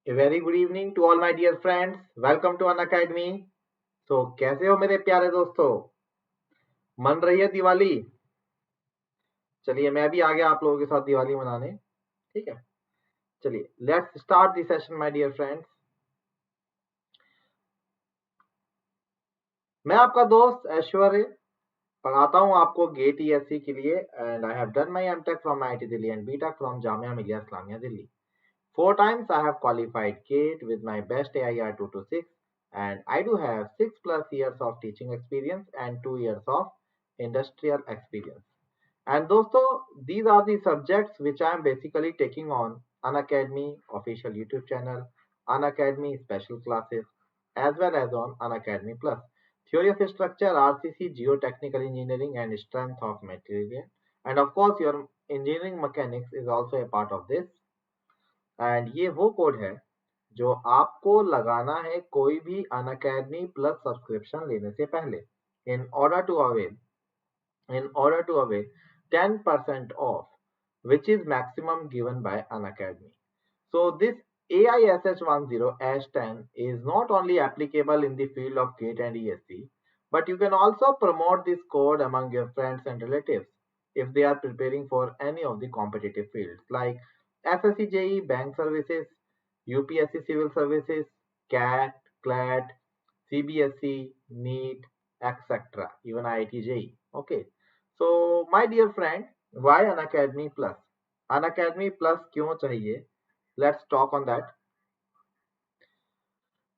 A very good evening to all my dear friends. Welcome to Unacademy. तो कैसे हो मेरे प्यारे दोस्तों? मन रही है दिवाली? चलिए मैं भी आ गया आप लोगों के साथ दिवाली मनाने. ठीक है, चलिए let's start the session my dear friends. मैं आपका दोस्त ऐश्वर्य पढ़ाता हूँ आपको गेट ईएससी के लिए and I have done my MTech from IIT Delhi and BTech from Jamia Millia Islamia Delhi. 4 times I have qualified GATE with my best AIR 226 and I do have 6+ years of teaching experience and 2 years of industrial experience. And dosto, these are the subjects which I am basically taking on Unacademy official YouTube channel, Unacademy special classes, as well as on Unacademy Plus. Theory of structure, RCC, geotechnical engineering and strength of material. And of course, your engineering mechanics is also a part of this. And ये वो code है जो आपको लगाना है कोई भी Unacademy plus subscription लेने से पहले in order to avail 10% off which is maximum given by Unacademy. So this AISH10 is not only applicable in the field of GATE and ESC, but you can also promote this code among your friends and relatives if they are preparing for any of the competitive fields like SSC JEE, Bank Services, UPSC Civil Services, CAT, CLAT, CBSE, NEET, etc. Even IIT JEE. Okay. So my dear friend, why Unacademy Plus? Unacademy Plus क्यों चाहिए? Let's talk on that.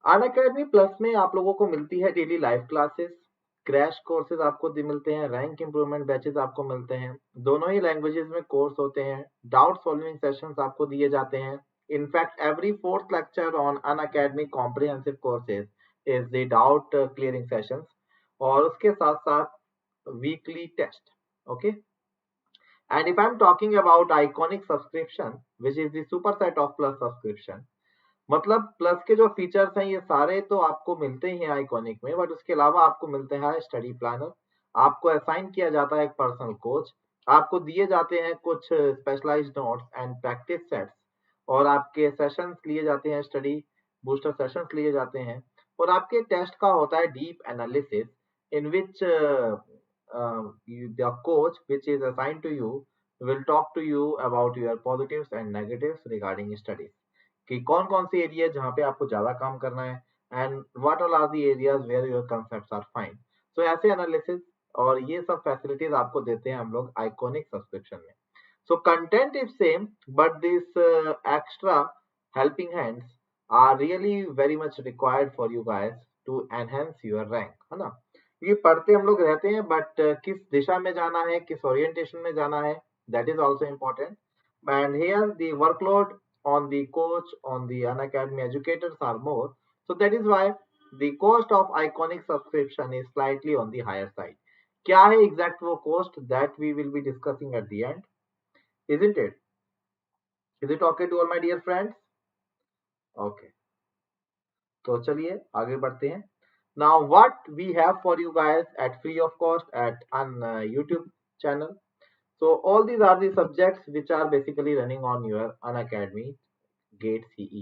Unacademy Plus में आप लोगों को मिलती है daily live classes, crash courses आपको मिलते हैं, रैंक इंप्रूवमेंट बैचेस आपको मिलते हैं, दोनों ही लैंग्वेजेस में कोर्स होते हैं, डाउट सॉल्विंग सेशंस आपको दिए जाते हैं. In fact every 4th lecture on Unacademy comprehensive courses is the doubt clearing sessions और उसके साथ साथ weekly test. Okay. And if I'm talking about iconic subscription, which is the superset of plus subscription, मतलब plus के जो features हैं ये सारे तो आपको मिलते ही हैं आइकॉनिक में, बट उसके अलावा आपको मिलते हैं स्टडी प्लानर, आपको असाइन किया जाता है एक पर्सनल कोच, आपको दिए जाते हैं कुछ specialised notes and practice sets और आपके सेशंस लिए जाते हैं, स्टडी बूस्टर सेशंस लिए जाते हैं और आपके टेस्ट का होता है deep analysis in which the coach which is assigned to you will talk to you about your positives and negatives regarding studies. कि कौन कौन सी एरिया जहाँ पे आपको ज्यादा काम करना है and what all are the areas where your concepts are fine. So ऐसे एनालिसिस और ये सब फैसिलिटीज आपको देते हैं हम लोग आइकॉनिक सब्सक्रिप्शन में. So content is same but this extra helping hands are really very much required for you guys to enhance your rank, है ना. ये पढ़ते हम लोग रहते हैं बट किस दिशा में जाना है, किस ओरिएंटेशन में जाना है, that is also important. And here the workload on the coach, on the Unacademy educators are more. So that is why the cost of iconic subscription is slightly on the higher side. क्या है exact वो cost that we will be discussing at the end, isn't it? Is it okay to all my dear friends? Okay. तो चलिए आगे बढ़ते हैं. Now what we have for you guys at free of cost at on YouTube channel. So all these are the subjects which are basically running on your Unacademy GATE CE.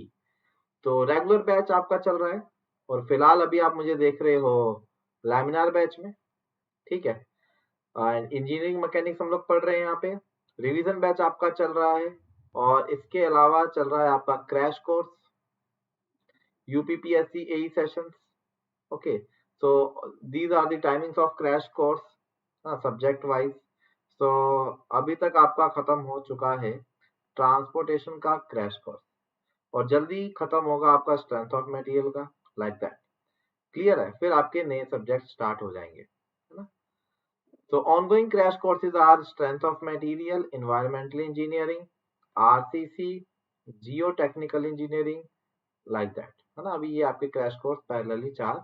तो regular batch आपका चल रहा है और फिलहाल अभी आप मुझे देख रहे हो लैमिनार बैच में, ठीक है. इंजीनियरिंग मैकेनिक्स हम लोग पढ़ रहे हैं यहाँ पे. रिवीजन बैच आपका चल रहा है और इसके अलावा चल रहा है आपका crash course UPPSC AE sessions. Okay. So these are the timings of crash course subject wise. So अभी तक आपका खत्म हो चुका है ट्रांसपोर्टेशन का क्रैश कोर्स और जल्दी खत्म होगा आपका स्ट्रेंथ ऑफ मटेरियल का, लाइक दैट. क्लियर है. फिर आपके नए सब्जेक्ट स्टार्ट हो जाएंगे, है ना. तो ongoing crash courses are strength of material, environmental engineering, RCC, geo technical engineering, like that, है ना. अभी ये आपके क्रैश कोर्स पैरेलली 4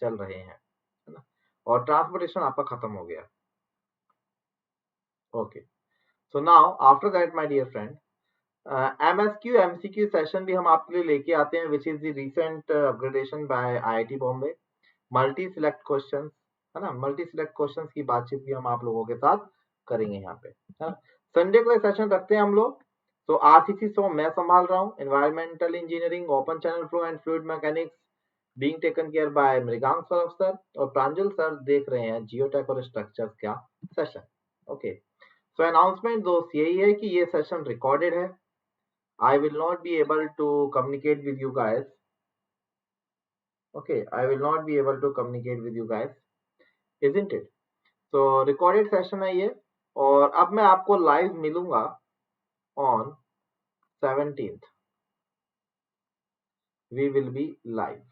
चल रहे हैं, है ना. और ट्रांसपोर्टेशन आपका खत्म हो गया. Okay. So now after that my dear friend, MSQ MCQ session भी हम आपके लिए लेके आते हैं which is the recent upgradation by IIT Bombay. Multi select questions, है ना. मल्टी सिलेक्ट क्वेश्चंस की बातचीत भी हम आप लोगों के साथ करेंगे यहाँ पे. संडे को सेशन रखते हैं हम लोग. तो आरसीसी सो मैं संभाल रहा हूँ, environmental engineering, open channel flow and fluid mechanics being taken care by Mrigank Saurabh sir, और प्रांजल सर देख रहे हैं जियोटेक और स्ट्रक्चर्स का सेशन। ओके, सो अनाउंसमेंट दोस्त यही है कि ये सेशन रिकॉर्डेड है। I will not be able to communicate with you guys. Okay, I will not be able to communicate with you guys, isn't it? तो रिकॉर्डेड सेशन है ये, और अब मैं आपको लाइव मिलूंगा on 17th। We will be live.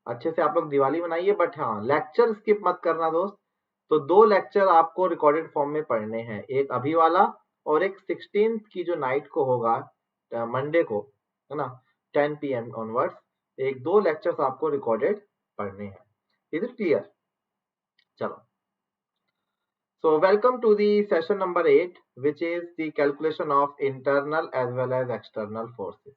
अच्छे से आप लोग दिवाली मनाइए, बट हाँ लेक्चर स्किप मत करना दोस्त। तो 2 लेक्चर आपको रिकॉर्डेड फॉर्म में पढ़ने हैं, एक अभी वाला और एक 16th की जो नाइट को होगा, मंडे को, है ना, 10 PM ऑनवर्ड्स। एक 2 लेक्चर्स आपको रिकॉर्डेड पढ़ने हैं। Is it clear? चलो, so welcome to the session number 8, which is the calculation of internal as well as external forces.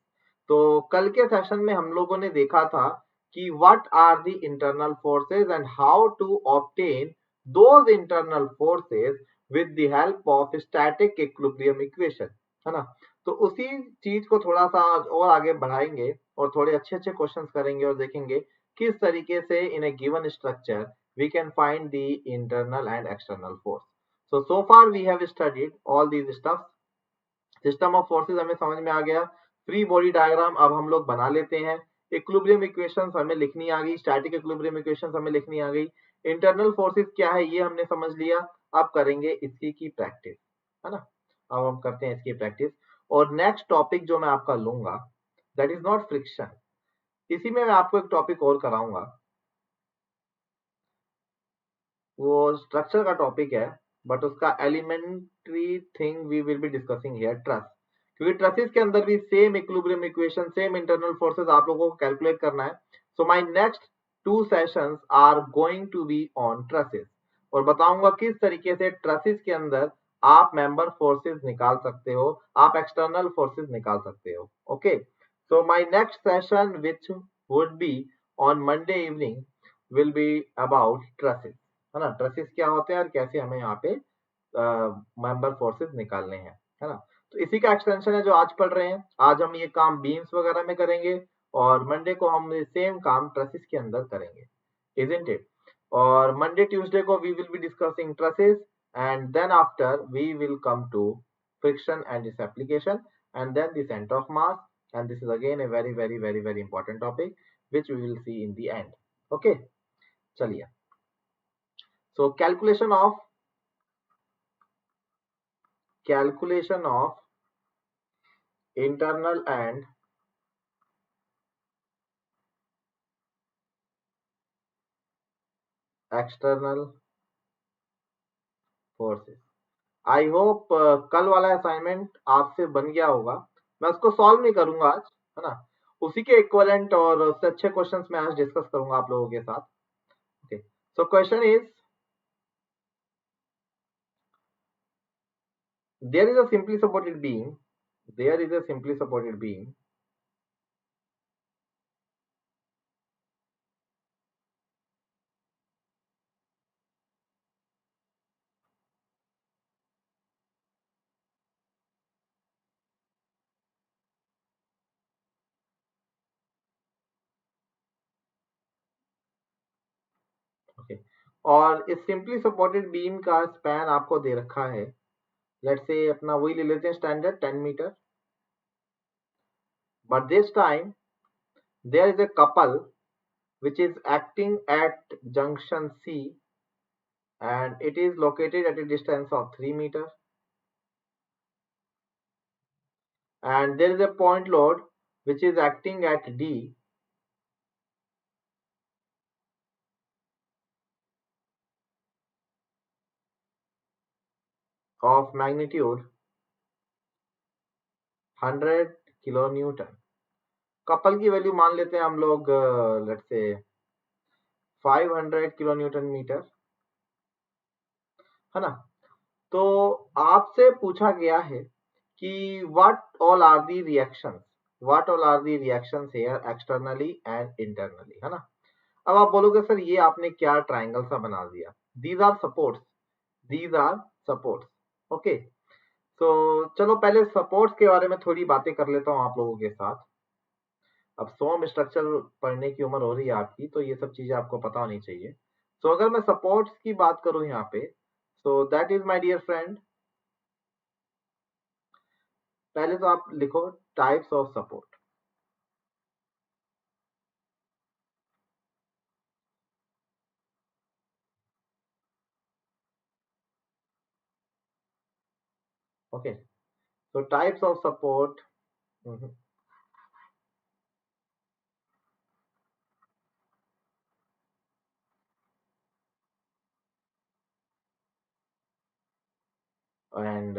तो कल के सेशन में हम लोगों ने देखा था कि what are the internal forces and how to obtain those internal forces with the help of static equilibrium equation, है ना। तो उसी चीज को थोड़ा सा और आगे बढ़ाएंगे और थोड़े अच्छे अच्छे क्वेश्चंस करेंगे और देखेंगे किस तरीके से in a given structure we can find the internal and external force. So far we have studied all these stuff. System of forces हमें समझ में आ गया, फ्री बॉडी डायग्राम अब हम लोग बना लेते हैं, इक्विलिब्रियम इक्वेशंस हमें लिखनी आ गई, स्टैटिक इक्विलिब्रियम इक्वेशंस हमें लिखनी आ गई, इंटरनल फोर्सेस क्या है ये हमने समझ लिया। अब करेंगे इसकी की प्रैक्टिस, है ना। अब हम करते हैं इसकी प्रैक्टिस, और नेक्स्ट टॉपिक जो मैं आपका लूंगा दैट इज नॉट फ्रिक्शन। इसी में मैं आपको एक टॉपिक और कराऊंगा, वो स्ट्रक्चर का टॉपिक है, बट उसका elementary thing we will be discussing here, truss. क्योंकि ट्रसेस के अंदर भी same equilibrium equation, same internal forces आप लोगों को कैलकुलेट करना है। So my next 2 sessions are going to be on trusses, और बताऊंगा किस तरीके से ट्रसेस के अंदर आप मेंबर फोर्सेस निकाल सकते हो, आप एक्सटर्नल फोर्सेस निकाल सकते हो। Okay, so my next session which would be on Monday evening will be about trusses, है ना। ट्रसेस क्या होते हैं और कैसे हमें यहाँ पे मेंबर फोर्सेस निकालने हैं, है ना। तो इसी का एक्सटेंशन है जो आज पढ़ रहे हैं। आज हम ये काम बीम्स वगैरह में करेंगे, और मंडे को हम सेम काम ट्रसेस के अंदर करेंगे, इजंट इट? और मंडे ट्यूसडे को we will be discussing trusses, and then after we will come to friction and its application, and then the centre of mass, and this is again a very very very very important topic which we will see in the end. Okay, चलिए। So calculation of internal and external forces. I hope कल वाला assignment आपसे बन गया होगा। मैं उसको solve नहीं करूंगा आज, है ना। उसी के इक्विवेलेंट और उससे अच्छे क्वेश्चंस मैं आज डिस्कस करूंगा आप लोगों के साथ। Okay, so question is, there is a simply supported beam, there is a simply supported beam okay, और इस सिंपली सपोर्टेड बीम का स्पैन आपको दे रखा है, लेट्स से अपना वही ले लेते हैं standard 10 metre, but this time there is a couple which is acting at junction C, and it is located at a distance of 3 meter, and there is a point load which is acting at D of magnitude 100 kilonewton। Couple की value मान लेते हैं हम लोग, let's say 500 kilonewton metre, है ना। तो आपसे पूछा गया है कि what all are the reactions here externally and internally, है ना। अब आप बोलोगे सर ये आपने क्या ट्राइंगल सा बना दिया, these are supports, ओके। तो चलो पहले सपोर्ट्स के बारे में थोड़ी बातें कर लेता हूँ आप लोगों के साथ। अब सोम स्ट्रक्चर पढ़ने की उम्र हो रही है आपकी, तो ये सब चीजें आपको पता होनी चाहिए। तो अगर मैं सपोर्ट्स की बात करूं यहाँ पे, so that is my dear friend, पहले तो आप लिखो types of support. Okay, so types of support. Mhm. And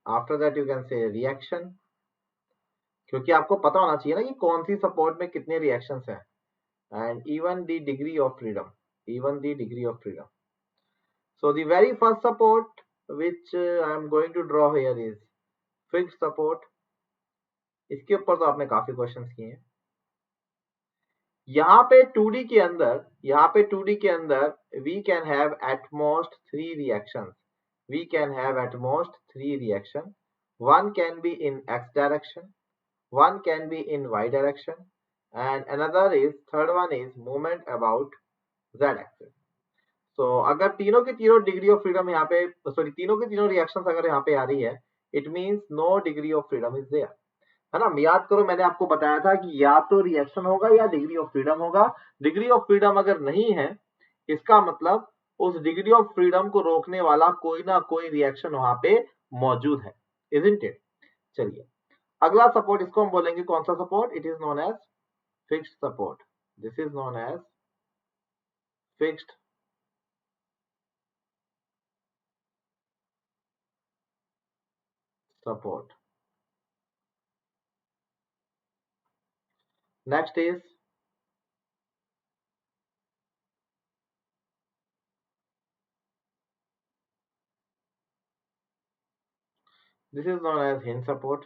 after that you can say reaction, क्योंकि आपको पता होना चाहिए ना कि कौन सी सपोर्ट में कितने रिएक्शंस हैं। And even the degree of freedom, even the degree of freedom. So the very first support which I am going to draw here is fixed support. इसके ऊपर तो आपने काफी क्वेश्चंस किए हैं। यहाँ पे 2D के अंदर, यहाँ पे 2D के अंदर we can have at most 3 reactions. We can have at most 3 reactions. One can be in x direction, one can be in y direction, and another is, third one is movement about z axis. So अगर तीनों की तीनों degree of freedom यहाँ पे, sorry तीनों की तीनों reactions अगर यहाँ पे आ रही है, it means no degree of freedom is there, है ना। याद करो मैंने आपको बताया था कि या तो रिएक्शन होगा या डिग्री ऑफ फ्रीडम होगा। डिग्री ऑफ फ्रीडम अगर नहीं है, इसका मतलब उस डिग्री ऑफ फ्रीडम को रोकने वाला कोई ना कोई रिएक्शन वहां पे मौजूद है, इजंट इट। चलिए अगला सपोर्ट, इसको हम बोलेंगे कौन सा support? It is known as fixed support. This is known as fixed support. Next is this is known as hinge support.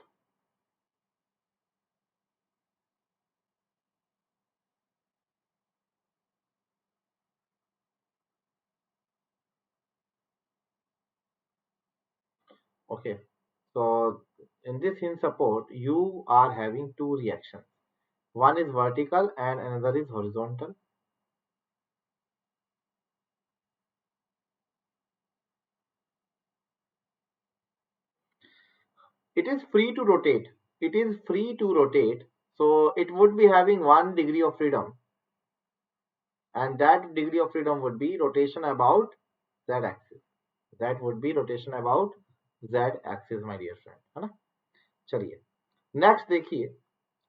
Okay, so in this hinge support, you are having two reactions. One is vertical and another is horizontal. It is free to rotate. It is free to rotate. So it would be having 1 degree of freedom. And that degree of freedom would be rotation about z axis. That would be rotation about z axis, my dear friend. है ना? चलिए next देखिए,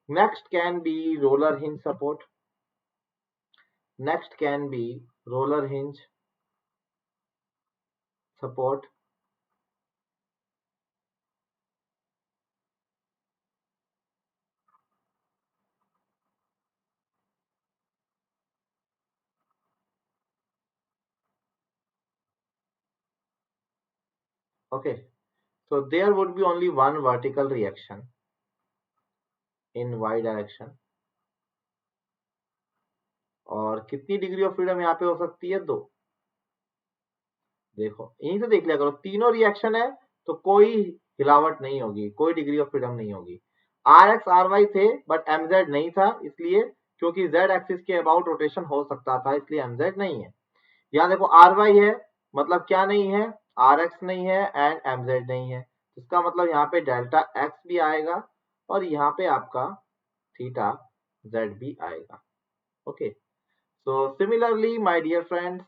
next can be roller hinge support. Next can be roller hinge support. Okay, so there would be only one vertical reaction in y direction. और कितनी degree of freedom यहाँ पे हो सकती है? 2। देखो यहीं से देख लिया करो, तीनों रिएक्शन है तो कोई हिलावट नहीं होगी, कोई डिग्री ऑफ फ्रीडम नहीं होगी। आर एक्स आर वाई थे बट एमजेड नहीं था, इसलिए क्योंकि जेड एक्सिस के अबाउट रोटेशन हो सकता था, इसलिए एमजेड नहीं है। यहाँ देखो आर वाई है, मतलब क्या नहीं है? आर एक्स नहीं है एंड एमजेड नहीं है। इसका मतलब यहाँ पे डेल्टा एक्स भी आएगा और यहाँ पे आपका थीटा जेड भी आएगा। Okay, so similarly my dear friends,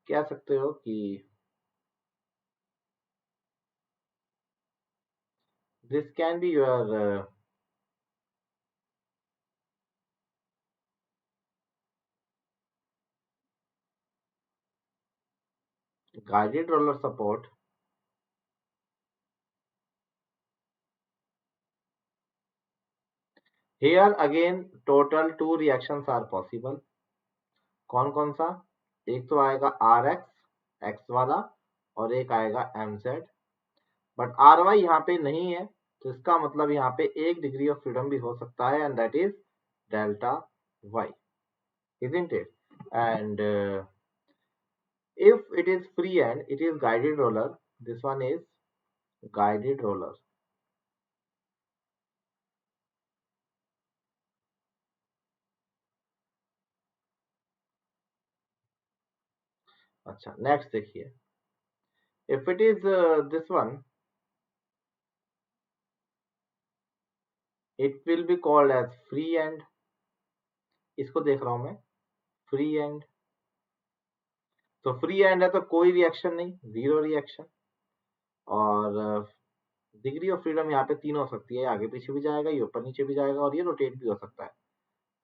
कह सकते हो कि this can be your guided roller support. Here again total 2 reactions are possible. कौन कौन सा? एक तो आएगा आर एक्स एक्स वाला और एक आएगा M Z. But R Y यहाँ पे नहीं है, तो इसका मतलब यहाँ पे एक डिग्री ऑफ फ्रीडम भी हो सकता है, and that is delta Y, isn't it? And if it is free and it is guided roller, this one is guided roller. अच्छा, नेक्स्ट देखिए, if it is this one, it will be called as free end. इसको देख रहा हूं मैं, free and, तो free and है तो कोई रिएक्शन नहीं, जीरो रिएक्शन, और डिग्री ऑफ फ्रीडम यहाँ पे तीन हो सकती है, आगे पीछे भी जाएगा, ये ऊपर नीचे भी जाएगा, और ये रोटेट भी हो सकता है।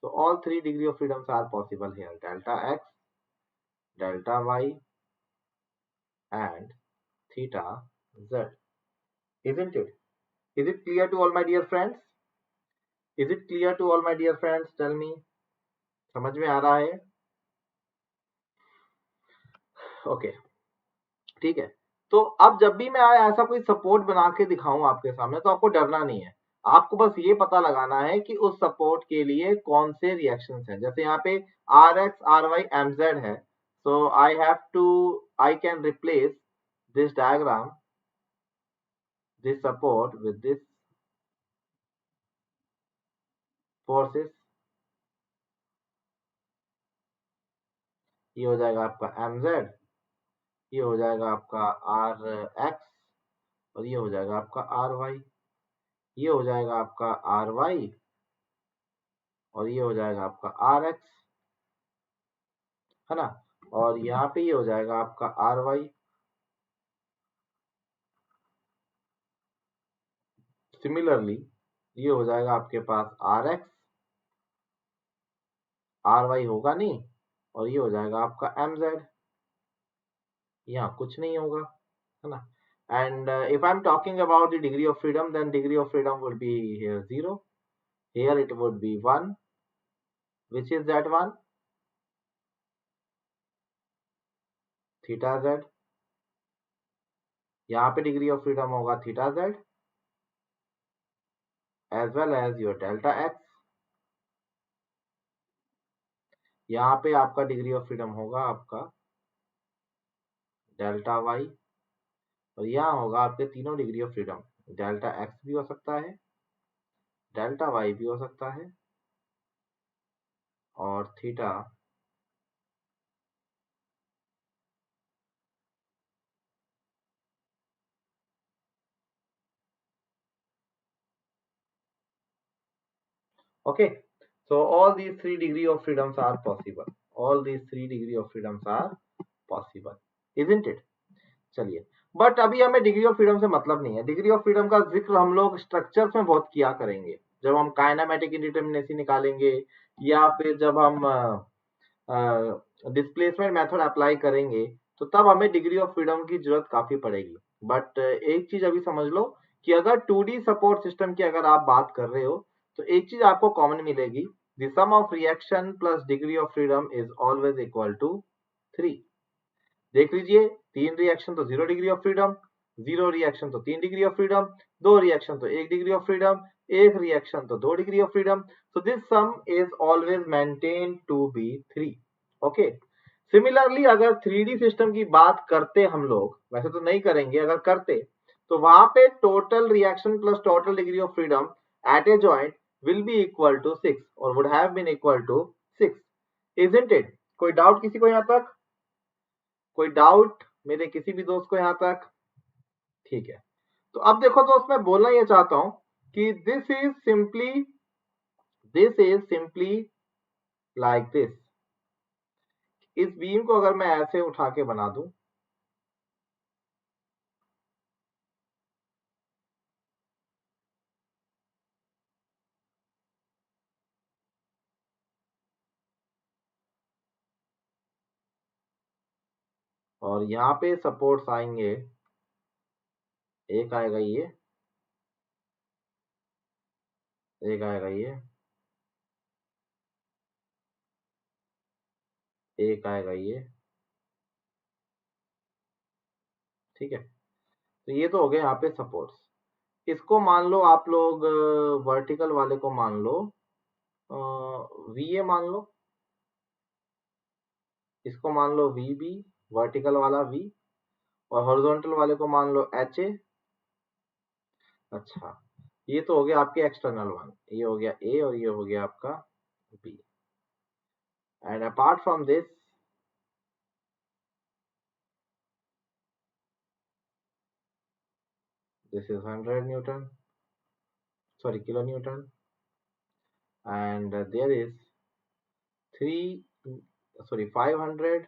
तो all three degree of freedoms are possible here, delta X, delta Y and theta z, isn't it? Is it clear to all my dear friends? Is it clear to all my dear friends? Tell me, समझ में आ रहा है? Okay, ठीक है। तो अब जब भी मैं ऐसा कोई सपोर्ट बना के दिखाऊं आपके सामने, तो आपको डरना नहीं है, आपको बस ये पता लगाना है कि उस सपोर्ट के लिए कौन से रिएक्शंस हैं। जैसे यहाँ पे R X R Y M Z है, so I can replace this diagram, this support with this forces, ये हो जाएगा आपका एम जेड, ये हो जाएगा आपका आर एक्स, और ये हो जाएगा आपका आर वाई, ये हो जाएगा आपका आर वाई, और ये हो जाएगा आपका आर एक्स, है ना, और यहाँ पे ये हो जाएगा आपका आर वाई। सिमिलरली ये हो जाएगा आपके पास आर एक्स, आर वाई होगा नहीं, और ये हो जाएगा आपका एम जेड, यहाँ कुछ नहीं होगा, है ना। And if I am talking about the degree of freedom, then degree of freedom would be here zero, here it would be one, which is that one, theta Z, यहाँ पे degree of freedom होगा theta Z as well as your delta X, यहाँ पे आपका degree of freedom होगा आपका delta Y, और यहाँ होगा आपके तीनों degree of freedom, delta x भी हो सकता है, डेल्टा वाई भी हो सकता है, और theta okay. So all these three degree of freedoms are possible, all these three degree of freedoms are possible, isn't it? चलिए, बट अभी हमें डिग्री ऑफ फ्रीडम से मतलब नहीं है। डिग्री ऑफ फ्रीडम का जिक्र हम लोग स्ट्रक्चर्स में बहुत किया करेंगे, जब हम काइनेमेटिक इंडिटरमिनेसी निकालेंगे, या फिर जब हम डिस्प्लेसमेंट मेथड अप्लाई करेंगे, तो तब हमें डिग्री ऑफ फ्रीडम की जरूरत काफी पड़ेगी। बट एक चीज अभी समझ लो कि अगर 2D सपोर्ट सिस्टम की अगर आप बात कर रहे हो, तो एक चीज आपको कॉमन मिलेगी, the sum of reaction plus degree of freedom is always equal to 3। देख लीजिए, 3 रिएक्शन तो 0 डिग्री ऑफ फ्रीडम, 0 रिएक्शन तो 3 डिग्री ऑफ फ्रीडम, 2 रिएक्शन तो 1 डिग्री ऑफ फ्रीडम, 1 रिएक्शन तो 2 degree of freedom. So this sum is always maintain to be 3। Okay, similarly अगर 3D system की बात करते हम लोग, वैसे तो नहीं करेंगे, अगर करते तो वहां पे total reaction plus total degree of freedom at a joint will be equal to 6 और would have been equal to 6, isn't it? कोई डाउट किसी को यहाँ तक? कोई डाउट मेरे किसी भी दोस्त को यहाँ तक? ठीक है, तो अब देखो दोस्त, मैं बोलना ये चाहता हूं कि this is simply like this. इस बीम को अगर मैं ऐसे उठा के बना दूं, और यहाँ पे सपोर्ट्स आएंगे, एक आएगा ये, एक आएगा ये, एक आएगा ये, ठीक है। तो तो ये तो हो गए यहाँ पे सपोर्ट्स। इसको मान लो आप लोग वर्टिकल वाले को मान लो VA मान लो, इसको मान लो VB, वर्टिकल वाला V, और हॉरिजॉन्टल वाले को मान लो HA। अच्छा, ये तो हो गया आपके एक्सटर्नल वन, ये हो गया A और ये हो गया आपका B। And apart from this this is 100 Newton, sorry kilo Newton, and there is 500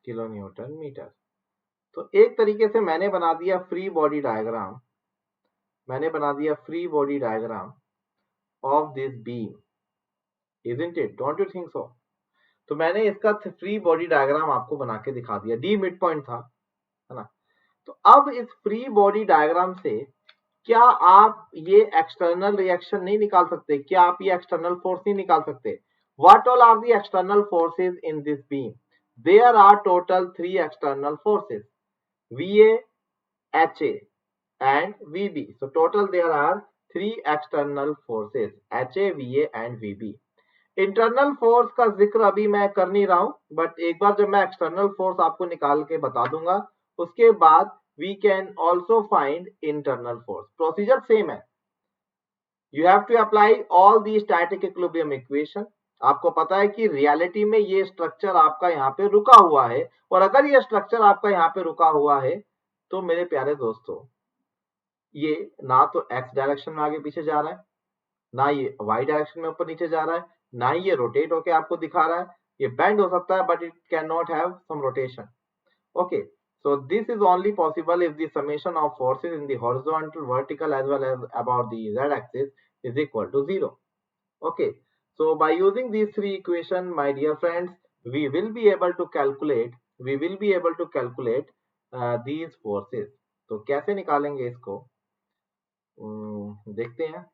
kilo newton metre. तो एक तरीके से मैंने बना दिया फ्री बॉडी डायग्राम, मैंने बना दिया free body diagram of this beam, isn't it, don't you think so? तो मैंने इसका फ्री बॉडी डायग्राम आपको बना के दिखा दिया, डी मिड पॉइंट था, है ना। तो अब इस फ्री बॉडी डायग्राम से क्या आप ये एक्सटर्नल रिएक्शन नहीं निकाल सकते? क्या आप ये एक्सटर्नल फोर्स नहीं निकाल सकते? What all are the external forces in this beam? There are total 3 external forces, VA, HA and VB. So total there are 3 external forces, HA, VA and VB. Internal force का जिक्र अभी मैं कर नहीं रहा हूं, बट एक बार जब मैं एक्सटर्नल फोर्स आपको निकाल के बता दूंगा, उसके बाद we can also find internal force. Procedure same है, you have to apply all the static equilibrium equation. आपको पता है कि रियलिटी में ये स्ट्रक्चर आपका यहाँ पे रुका हुआ है, और अगर ये स्ट्रक्चर आपका यहाँ पे रुका हुआ है तो मेरे प्यारे दोस्तों, ये ना तो एक्स डायरेक्शन में आगे पीछे जा रहा है, ना ये वाई डायरेक्शन में ऊपर नीचे जा रहा है, ना ही ये रोटेट होके आपको दिखा रहा है। ये बेंड हो सकता है but it can not have some rotation. Okay, so this is only possible if the summation of forces in the horizontal, vertical as well as about the z-axis is equal to 0. Okay, so by using these 3 equations, my dear friends, we will be able to calculate these forces. तो कैसे निकालेंगे इसको? देखते हैं।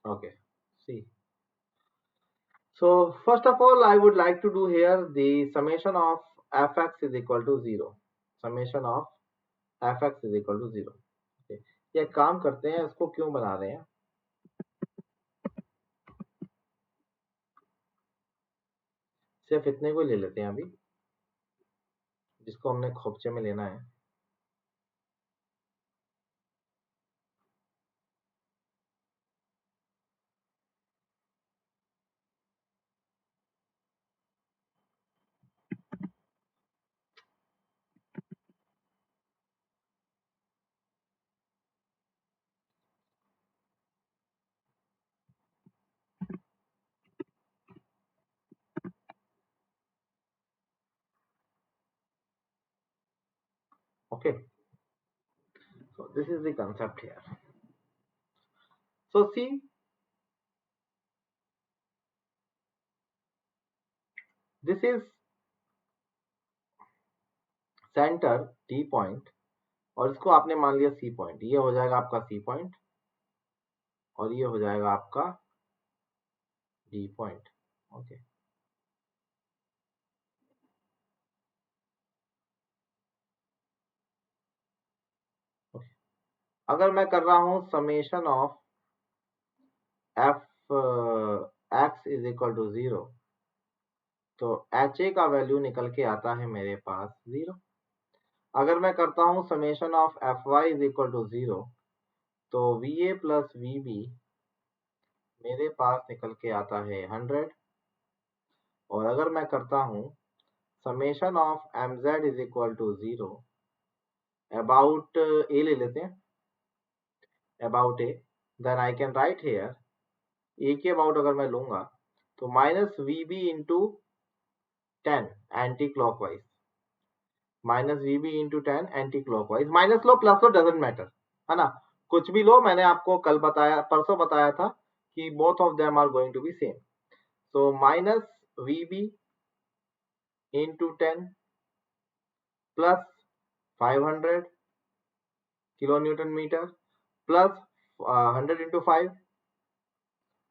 Okay, see. So first of all, I would like to do here the summation of fx is equal to 0. Summation of fx is equal to 0. Okay. ये काम करते हैं, इसको क्यों बना रहे हैं? सिर्फ इतने को ले लेते हैं अभी, जिसको हमने खोपचे में लेना है। Okay, so this is the concept here. So see, this is centre T point, और इसको आपने मान लिया C पॉइंट। ये हो जाएगा आपका C पॉइंट और ये हो जाएगा आपका D पॉइंट। ओके, अगर मैं कर रहा हूं summation of F X is equal to 0, तो HA का वैल्यू निकल के आता है मेरे पास 0। अगर मैं करता हूं summation of FY is equal to 0, तो VA प्लस VB मेरे पास निकल के आता है 100। और अगर मैं करता हूं summation of MZ is equal to 0 about A ले लेते हैं, about A, then I can write here A के अबाउट अगर मैं लूंगा तो minus VB into 10 anti clockwise, minus VB into 10 anti clockwise. Minus लो प्लस लो डजेंट मैटर, है ना, कुछ भी लो। मैंने आपको कल बताया, परसों बताया था कि both of them are going to be same. So minus VB into 10 plus 500 kilo newton metre plus 100 into 5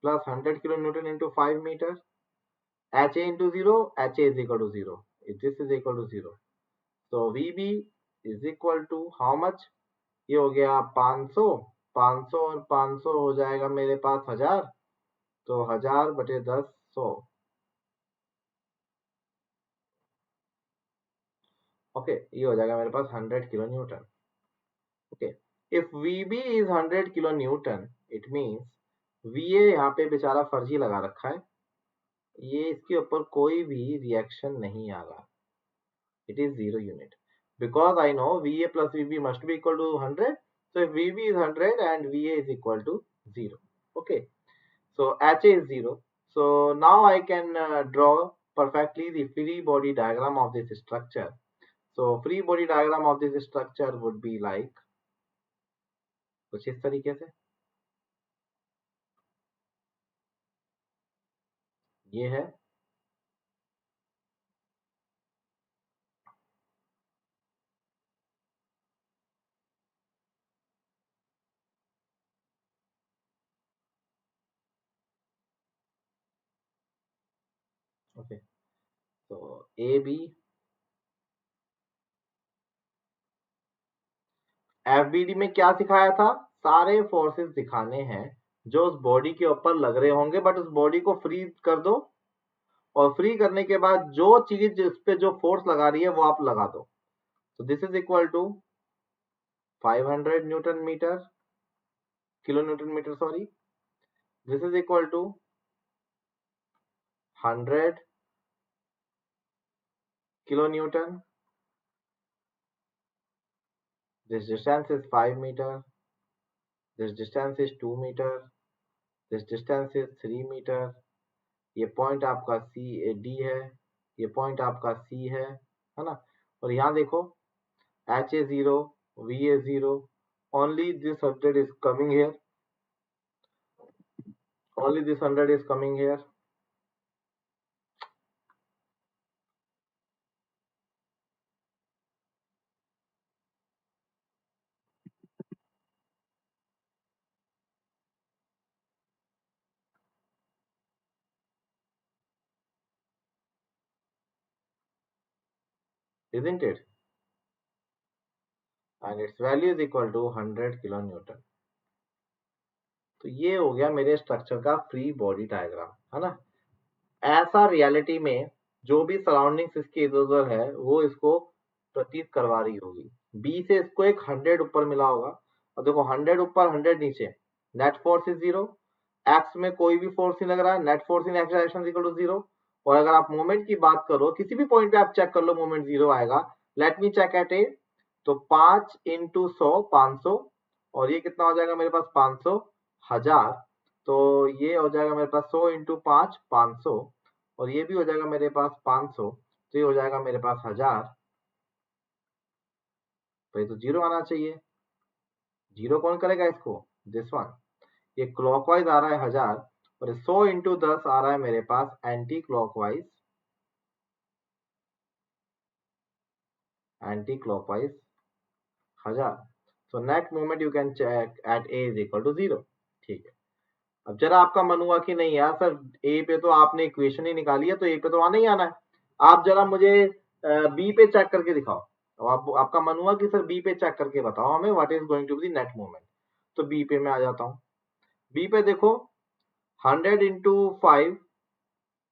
plus 100 kilo newton into 5 metre HA into 0, HA is equal to 0. If this is equal to 0. So VB is equal to how much? ये हो गया 500, 500 और 500 हो जाएगा मेरे पास 1000, तो 1000 बटे 10 100. Okay, ये हो जाएगा मेरे पास 100 kilo newton. Okay, if VB is 100 kilo Newton, it means VA यहाँ पे बेचारा फर्जी लगा रखा है, ये इसके ऊपर कोई भी रिएक्शन नहीं आ रहा. It is 0 unit because I know VA plus VB must be equal to 100. So if VB is 100 and VA is equal to 0. Okay, so HA is 0. So now I can draw perfectly the free body diagram of this structure. So free body diagram of this structure would be like कुछ इस तरीके से. ये है okay. तो AB FBD में क्या सिखाया था? सारे फोर्सेस दिखाने हैं जो उस बॉडी के ऊपर लग रहे होंगे, बट उस बॉडी को फ्री कर दो और फ्री करने के बाद जो चीज इस पे जो फोर्स लगा रही है वो आप लगा दो. तो this is equal to 500 newton metre kilo newton metre sorry. This is equal to 100 kilo newton. This distance is 5 metre. This distance is 2 metre. This distance is 3 metre. ये पॉइंट आपका डी है, ये पॉइंट आपका सी है ना. और यहाँ देखो HA 0, VA 0, only this 100 is coming here, only this 100 is coming here. Isn't it? And its value is equal to 100 kilo newton. तो ये हो गया मेरे स्ट्रक्चर का फ्री बॉडी डायग्राम, है ना. ऐसा रियलिटी में जो भी सराउंडिंग्स इसके इधर उधर है वो इसको प्रतीत करवा रही होगी. बी से इसको एक 100 ऊपर मिला होगा, और देखो 100 ऊपर 100 नीचे, नेट फोर्स इज 0. एक्स में कोई भी फोर्स नहीं लग रहा है, net force in X direction equal to 0. और अगर आप मोमेंट की बात करो किसी भी पॉइंट पे आप चेक कर लो मोमेंट 0 आएगा. लेट मी चेक एट ए. तो 5 इंटू 100 500, और ये कितना हो जाएगा मेरे पास 500 1000. तो ये हो जाएगा मेरे पास 100 इंटू 5 500, और ये भी हो जाएगा मेरे पास 500. तो ये हो जाएगा मेरे पास 1000. तो ये तो 0 आना चाहिए. 0 कौन करेगा इसको? This one. ये क्लॉकवाइज आ रहा है 1000, और 100 इंटू 10 आ रहा है मेरे पास anti clockwise 1000. So net moment you can check at A is equal to 0. ठीक है. अब जरा आपका मन हुआ कि नहीं यार सर ए पे तो आपने इक्वेशन ही निकाली है, तो ए पे तो आना ही आना है. आप जरा मुझे बी पे चेक करके दिखाओ. तो आपका मन हुआ कि सर बी पे चेक करके बताओ हमें what is going to be the net moment. तो बी पे मैं आ जाता हूँ. बी पे देखो 100 into 5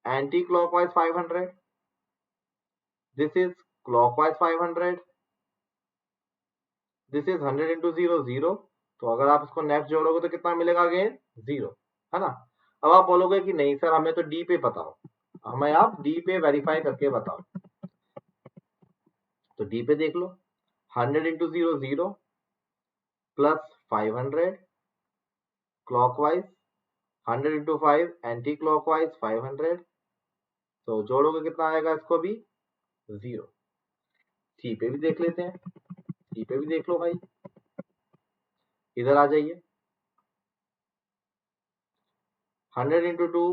anti clockwise 500. This is clockwise 500. This is 100 into 0 0. तो अगर आप इसको नेट जोड़ोगे तो कितना मिलेगा अगेन 0, है ना. अब आप बोलोगे कि नहीं सर हमें तो डी पे बताओ, हमें आप डी पे वेरीफाई करके बताओ. तो डी पे देख लो 100 into 0 0 plus 500 clockwise, 100 into 5 anti clockwise 500. तो जोड़ोगे कितना आएगा इसको भी 0. सी पे भी देख लेते हैं. सी पे भी देख लो भाई, इधर आ जाइए. 100 इंटू 2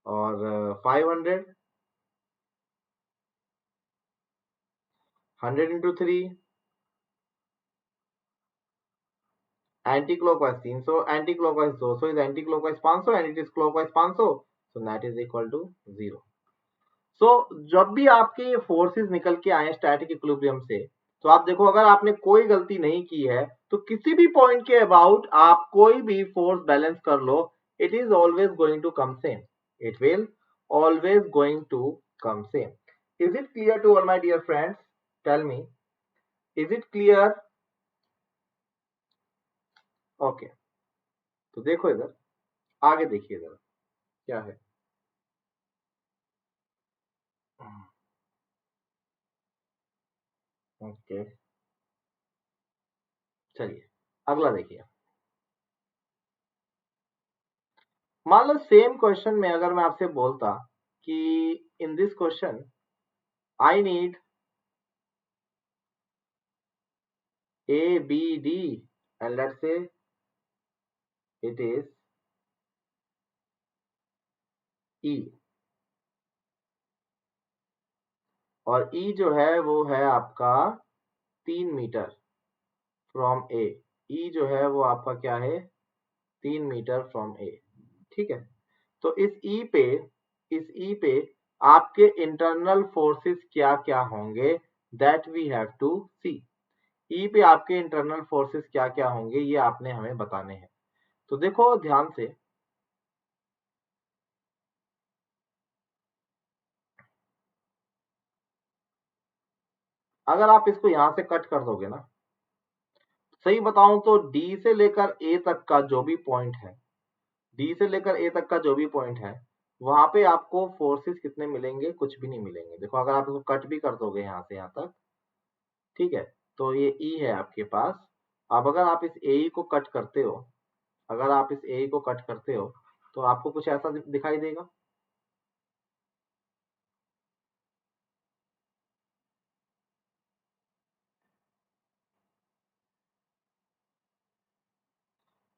और 500 100 into 3, anti clockwise 300, anti clockwise 200 is anti clockwise 500 and it is clockwise 500, so net is equal to 0। सो जब भी आपके ये फोर्सेस निकल के आए स्टैटिक इक्विलिब्रियम से, तो आप देखो अगर आपने कोई गलती नहीं की है तो किसी भी पॉइंट के अबाउट आप कोई भी फोर्स बैलेंस कर लो, it is always going to come same, it will always going to come same. Is it clear to all my dear friends? Tell me, is it clear? Okay, तो देखो इधर आगे देखिए जरा क्या है। ओके, चलिए अगला देखिए। मान लो सेम क्वेश्चन में अगर मैं आपसे बोलता कि in this question I need A B D and let's say it is E, और ई जो है वो है आपका 3 मीटर फ्रॉम ए, ई जो है वो आपका क्या है 3 मीटर फ्रॉम ए, ठीक है। तो इस ई पे आपके इंटरनल फोर्सेस क्या क्या होंगे, दैट वी हैव टू सी। ई पे आपके इंटरनल फोर्सेस क्या क्या होंगे ये आपने हमें बताने हैं। तो देखो ध्यान से, अगर आप इसको यहां से कट कर दोगे ना, सही बताऊं तो डी से लेकर ए तक का जो भी पॉइंट है, डी से लेकर ए तक का जो भी पॉइंट है, वहां पे आपको फोर्सेस कितने मिलेंगे? कुछ भी नहीं मिलेंगे। देखो अगर आप इसको कट भी कर दोगे यहाँ से यहाँ तक, ठीक है, तो ये ई है आपके पास। अब अगर आप इस ए को कट करते हो, अगर आप इस ए को कट करते हो तो आपको कुछ ऐसा दिखाई देगा।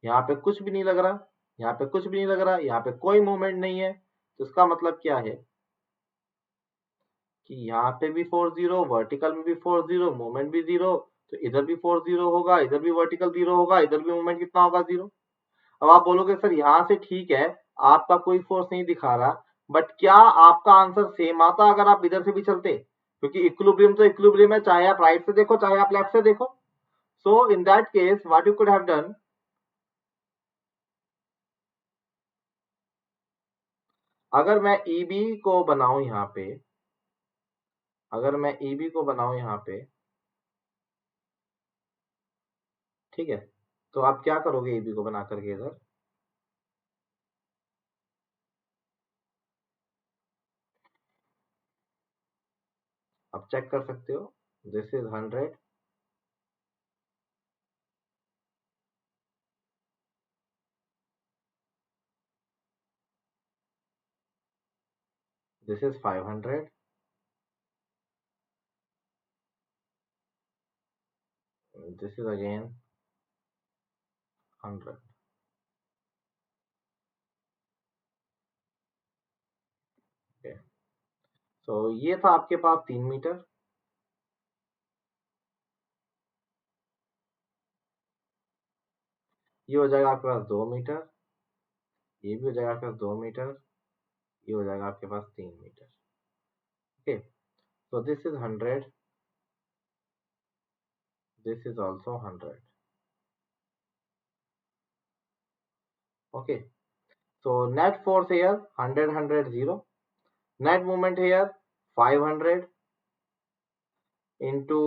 यहाँ पे कुछ भी नहीं लग रहा, यहाँ पे कुछ भी नहीं लग रहा, यहाँ पे कोई मूवमेंट नहीं है, तो इसका मतलब क्या है कि यहाँ पे भी फोर्स जीरो, वर्टिकल में भी फोर्स जीरो, मूवमेंट भी जीरो, तो इधर भी फोर्स जीरो होगा, इधर भी वर्टिकल जीरो होगा, इधर भी मूवमेंट कितना होगा? जीरो। अब आप बोलोगे सर यहाँ से ठीक है, आपका कोई फोर्स नहीं दिखा रहा, बट क्या आपका आंसर सेम आता अगर आप इधर से भी चलते? क्योंकि इक्विलिब्रियम तो इक्विलिब्रियम है, चाहे आप राइट से देखो चाहे आप लेफ्ट से देखो। So in that case what you could have done, अगर मैं ईबी को बनाऊं यहाँ पे, अगर मैं ईबी को बनाऊं यहाँ पे, ठीक है, तो आप क्या करोगे ईबी को बना करके इधर? आप चेक कर सकते हो, this is 100, this is 500, this is again 100। Okay, तो ये था आपके पास 3 मीटर, ये हो जाएगा आपके पास 2 मीटर, ये भी हो जाएगा आपके पास 2 मीटर, ये हो जाएगा आपके पास 3 metre. Okay, so this is 100, this is also 100। Okay, so net force here 100 100 0, net moment here 500 into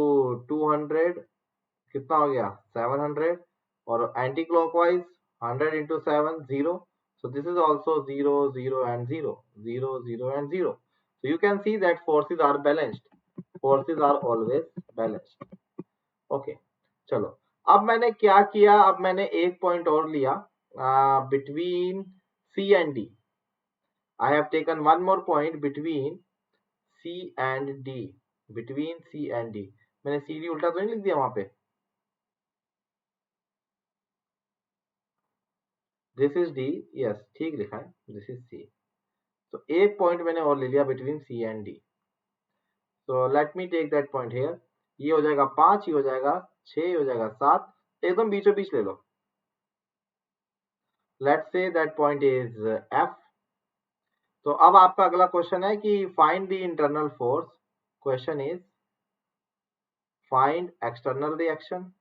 200 कितना हो गया 700, और anti clockwise 100 into 7 0, so this is also 0 0 and 0 0 0 and 0, so you can see that forces are balanced, forces are always balanced। Okay, चलो अब मैंने क्या किया, अब मैंने एक पॉइंट और लिया between C and D. I have taken one more point between C and D, between C and D. मैंने सी डी उल्टा तो नहीं लिख दिया वहां पे? दिस इज डी, यस ठीक लिखा है, दिस इज सी। तो एक पॉइंट मैंने और ले लिया between C and D, so let me take that point here, ये हो जाएगा 5, ये हो जाएगा 6, ये हो जाएगा 7, एकदम बीचों बीच ले लो। Let's say that point is F. तो अब आपका अगला क्वेश्चन है कि find the internal force. Question is find external reaction,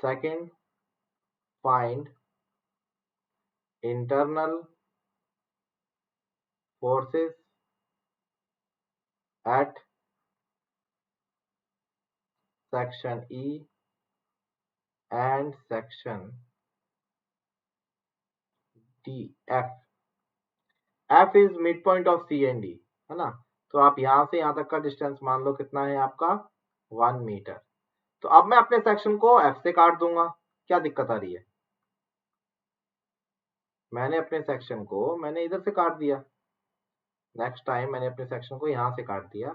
second find internal forces at section E and section D. F is midpoint of C and D, है ना। तो आप यहां से यहां तक का डिस्टेंस मान लो कितना है आपका 1 मीटर। तो अब मैं अपने सेक्शन को F से काट दूंगा, क्या दिक्कत आ रही है? मैंने अपने सेक्शन को इधर से काट दिया। नेक्स्ट टाइम मैंने अपने सेक्शन को यहां से काट दिया।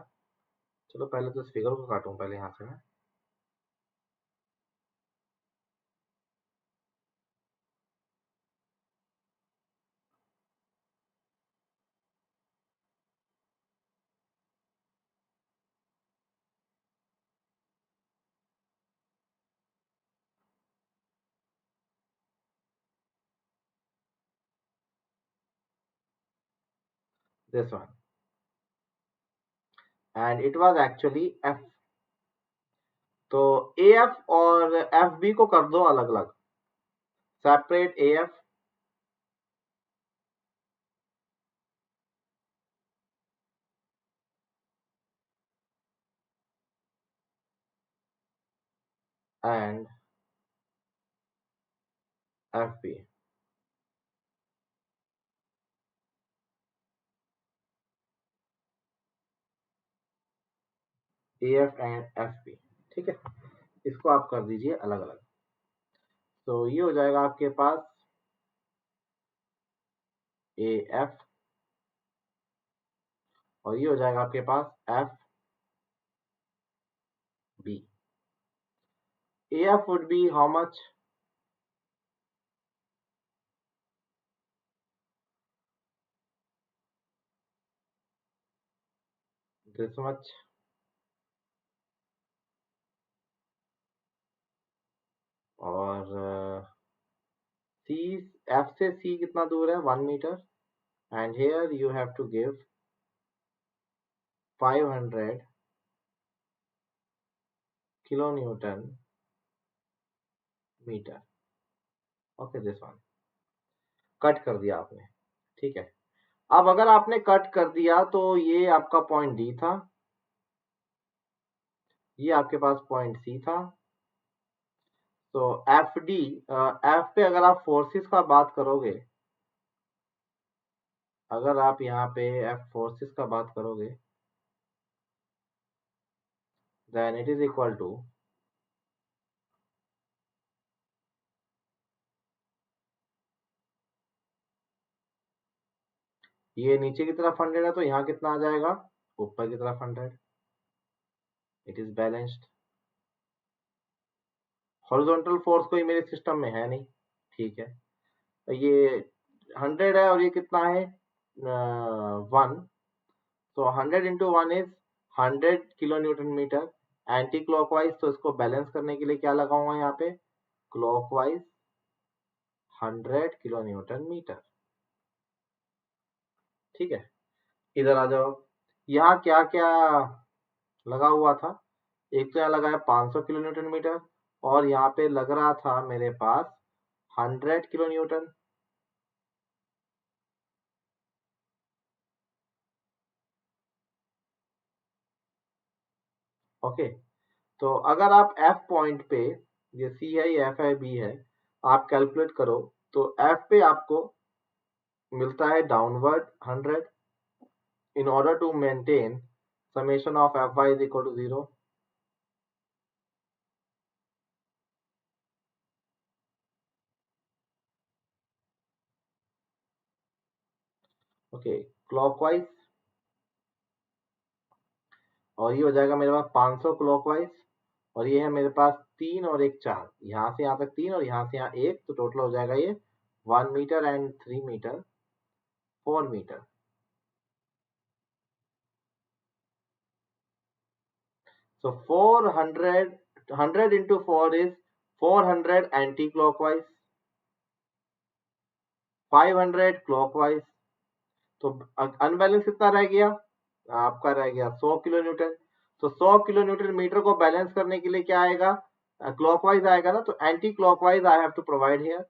चलो पहले तो इस फिगर को काटूं पहले यहां से मैं। This one and it was actually F। तो AF और FB को कर दो अलग अलग, separate AF and FB। AF and FB, ठीक है, इसको आप कर दीजिए अलग अलग। तो ये हो जाएगा आपके पास AF और ये हो जाएगा आपके पास FB। AF would be how much? This much। और C, F से C कितना दूर है 1 metre and here you have to give 500 kilonewton metre. Okay, this one cut कर दिया आपने, ठीक है। अब अगर आपने कट कर दिया तो ये आपका पॉइंट डी था, ये आपके पास पॉइंट सी था। तो एफ डी, एफ पे अगर आप फोर्सेस का बात करोगे, अगर आप यहाँ पे एफ फोर्सेस का बात करोगे then it is equal to ये नीचे की तरफ 100 है तो यहाँ कितना आ जाएगा ऊपर की तरफ 100। It is balanced. Horizontal force कोई मेरे सिस्टम में है नहीं, ठीक है। ये 100 है और ये कितना है 1। तो 100 into 1 is 100 kilo newton metre. Anti clockwise, तो इसको बैलेंस करने के लिए क्या लगाऊंगा यहाँ पे क्लॉकवाइज 100 किलो न्यूटन मीटर, ठीक है। इधर आ जाओ, यहाँ क्या क्या लगा हुआ था, एक तो यहाँ लगा है 500 किलो न्यूटन मीटर और यहाँ पे लग रहा था मेरे पास 100 किलो न्यूटन। ओके, तो अगर आप F पॉइंट पे, ये C है ये F है B है, आप कैलकुलेट करो तो F पे आपको मिलता है downward 100 in order to maintain summation of Fy is equal to 0। Okay, clockwise और ये हो जाएगा मेरे पास 500 क्लॉकवाइज और ये है मेरे पास 3 और 1 4, यहाँ से यहाँ तक 3 और यहाँ से यहाँ 1, तो टोटल हो जाएगा ये 1 metre and 3 metre 4 metre. So 100 into 4 is 400 anti-clockwise, 500 clockwise. तो अनबैलेंस कितना रह गया? आपका रह गया 100 किलो न्यूटन। तो 100 किलो न्यूटन मीटर को बैलेंस करने के लिए क्या आएगा? क्लॉकवाइज आएगा ना, तो anti clockwise I have to provide here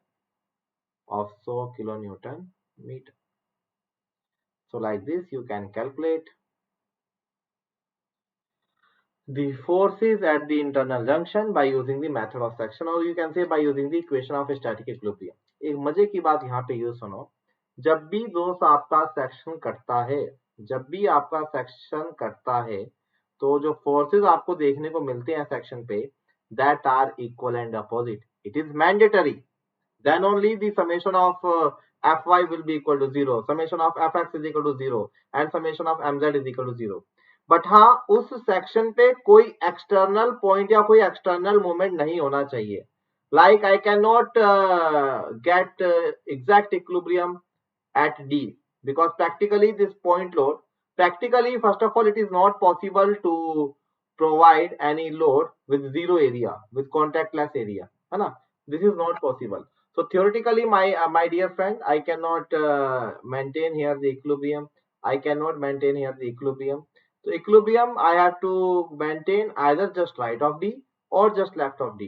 of 100 kilonewton meter. So like this you can calculate the forces at the internal junction by using the method of section, or you can say by using the equation of static equilibrium. एक मजे की बात यहाँ पे use सुनो, जब भी दोस्त आपका सेक्शन कटता है, जब भी आपका सेक्शन कटता है, तो जो फोर्सेस आपको देखने को मिलते हैं सेक्शन पे, that are equal and opposite. It is mandatory. Then only the summation of fy will be equal to 0, summation of fx is equal to 0 and summation of mz is equal to 0. But हाँ, उस section पे कोई external point या कोई external movement नहीं होना चाहिए. Like I can not gate exact equilibrium at D, because practically this point load, practically first of all it is not possible to provide any load with zero area, with contactless area, है ना? This is not possible. So theoretically, my dear friend, I cannot maintain here the equilibrium. I cannot maintain here the equilibrium. So equilibrium I have to maintain either just right of D or just left of D.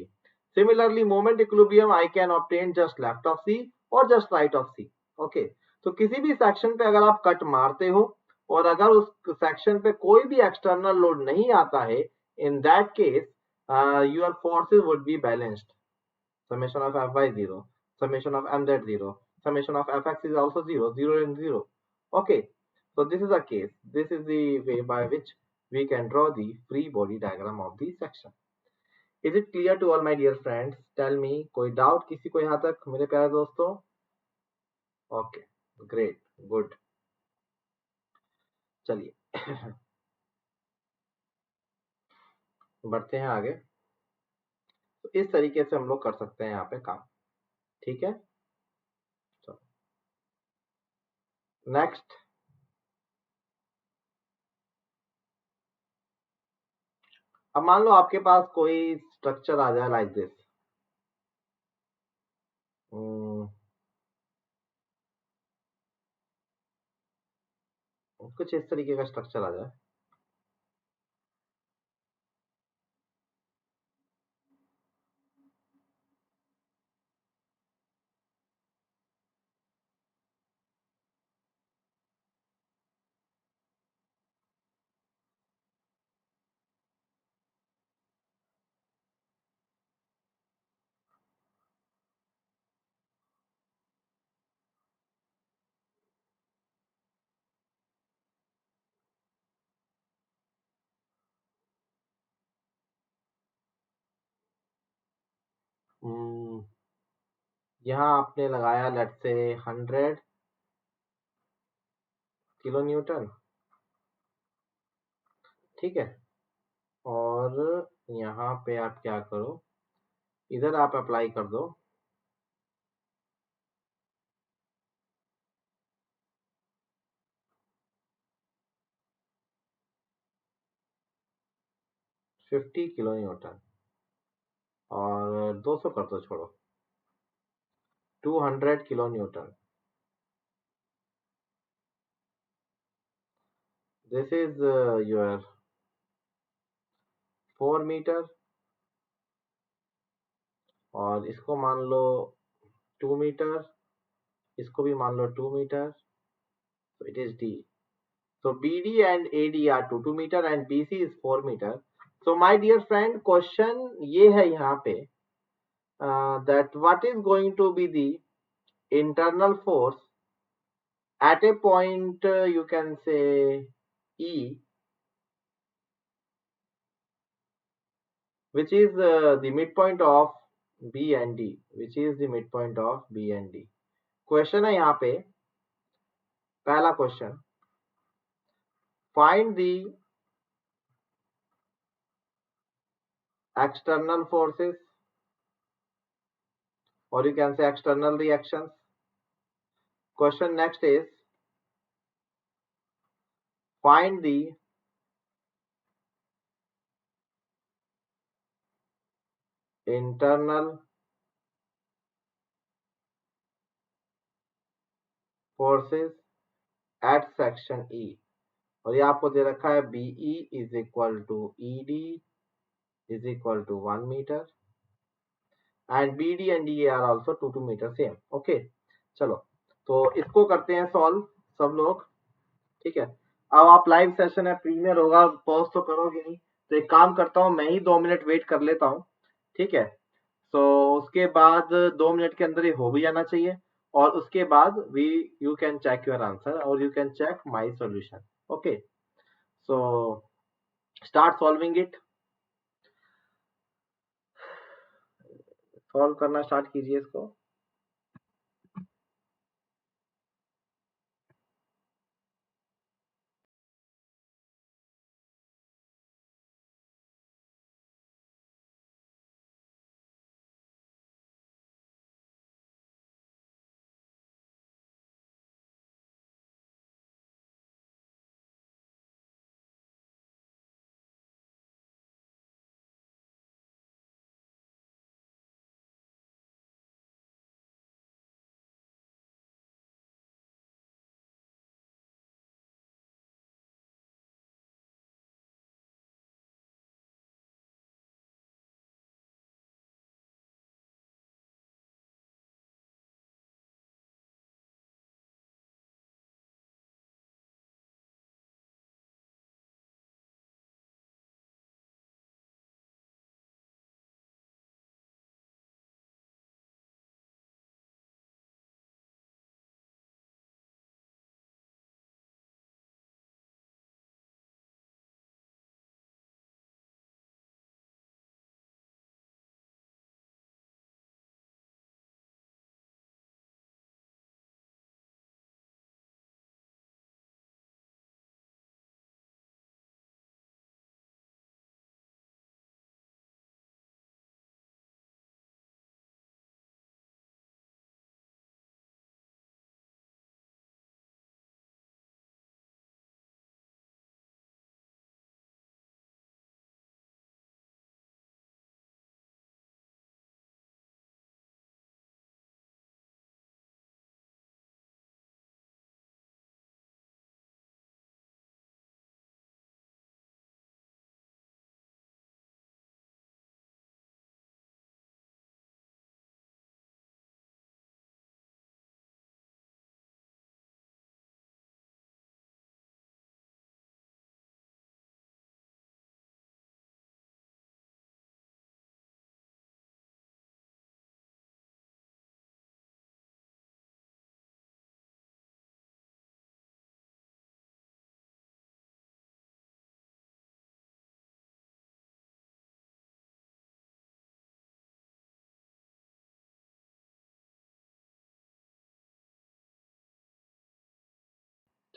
Similarly, moment equilibrium I can obtain just left of C or just right of C. Okay. तो किसी भी section पे अगर आप cut मारते हो और अगर उस सेक्शन पे कोई भी एक्सटर्नल लोड नहीं आता है, इन that case your forces would be balanced. Summation of fy 0, summation of mz 0, summation of fx is also 0, 0 and 0. Okay, so this is the case. This is the way by which we can draw the free body diagram of the section. Is it clear to all my dear friends? Tell me, कोई doubt किसी को यहाँ तक मेरे प्यारे दोस्तों? Okay, great, good. चलिए बढ़ते हैं आगे. तो इस तरीके से हम लोग कर सकते हैं यहाँ पे काम. ठीक है, नेक्स्ट. अब मान लो आपके पास कोई स्ट्रक्चर आ जाए लाइक दिस. कुछ इस तरीके का स्ट्रक्चर आ जाए. यहाँ आपने लगाया लेट से 100 किलो न्यूटन. ठीक है, और यहाँ पे आप क्या करो, इधर आप अप्लाई कर दो 50 किलो न्यूटन, और 200 कर दो, छोड़ो, 200 kilo newton. This is your 4 meter, और इसको मान लो 2 मीटर, इसको भी मान लो 2 meter. so it is D. So BD and AD are 2 meter and BC is 4 meter. So my dear friend, question ये है यहाँ पे that what is going to be the internal force at a point you can say E, which is the midpoint of B and D, which is the midpoint of B and D. Question है यहाँ पे, पहला question, find the external forces, or you can say external reactions. Question next is, find the internal forces at section E, और ये आपको दे रखा है BE is equal to ED is equal to 1 metre and BD and DA are also 2 meter same. Okay, चलो तो इसको करते हैं सॉल्व सब लोग। ठीक है, अब आप लाइव सेशन है, प्रीमियर होगा, पॉज तो करोगे नहीं, तो एक काम करता हूँ, मैं ही 2 मिनट वेट कर लेता हूँ। ठीक है, तो उसके बाद 2 मिनट के अंदर ये हो भी जाना चाहिए, और उसके बाद we you can check your answer और you can check my solution. Okay, so start solving it. Solve करना स्टार्ट कीजिए इसको।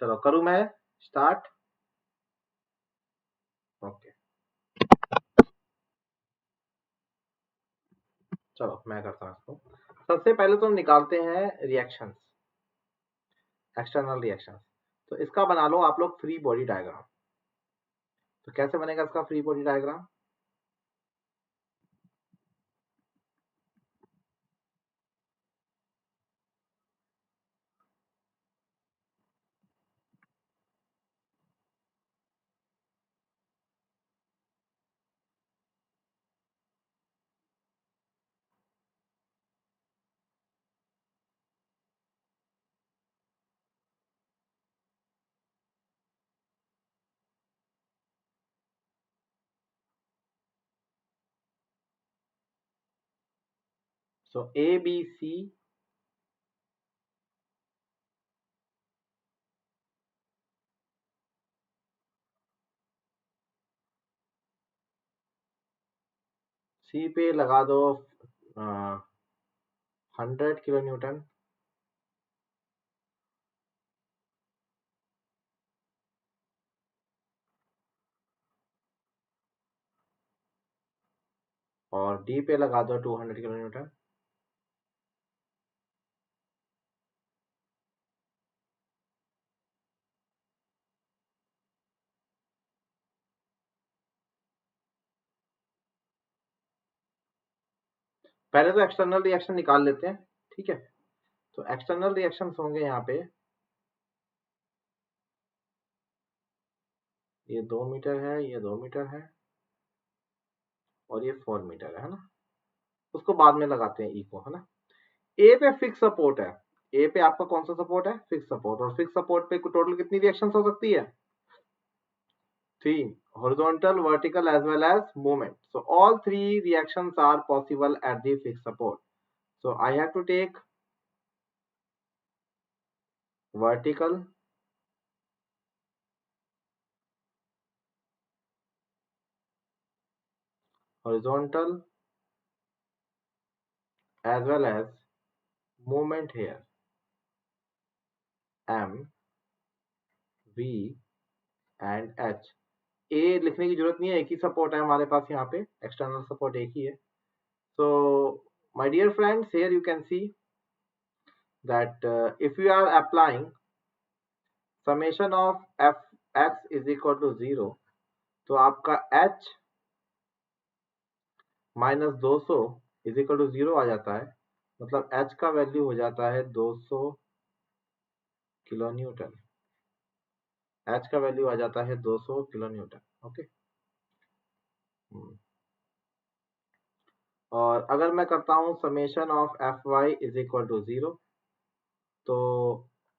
चलो करूँ मैं स्टार्ट। ओके, चलो मैं करता हूँ इसको। सबसे पहले तो हम निकालते हैं रिएक्शंस, एक्सटर्नल रिएक्शंस। तो इसका बना लो आप लोग फ्री बॉडी डायग्राम। तो कैसे बनेगा इसका free body diagram? So A B C C पे लगा दो 100 kN, और डी पे लगा दो 200 kN। पहले तो एक्सटर्नल रिएक्शन निकाल लेते हैं, ठीक है। तो एक्सटर्नल रिएक्शंस होंगे यहाँ पे, ये 2 मीटर है, ये 2 मीटर है और ये 4 मीटर है ना। उसको बाद में लगाते हैं ई को, है ना। ए पे फिक्स सपोर्ट है, ए पे आपका कौन सा सपोर्ट है, फिक्स सपोर्ट। और फिक्स सपोर्ट पे टोटल कितनी रिएक्शंस हो सकती है, 3, horizontal, vertical as well as movement. So all three reactions are possible at the fixed support. So I have to take vertical, horizontal as well as movement here, M, V and H. A लिखने की जरूरत नहीं है, एक ही support है हमारे पास यहाँ पे, एक्सटर्नल सपोर्ट एक ही है। So my dear friends, here you can see that if you are applying summation of fx is equal to 0, तो आपका h minus 200 is equal to 0 आ जाता है। मतलब h का वैल्यू हो जाता है 200 किलो न्यूटन, h का वैल्यू आ जाता है 200 किलो न्यूटन। ओके। और अगर मैं करता हूं summation of F Y is equal to 0, तो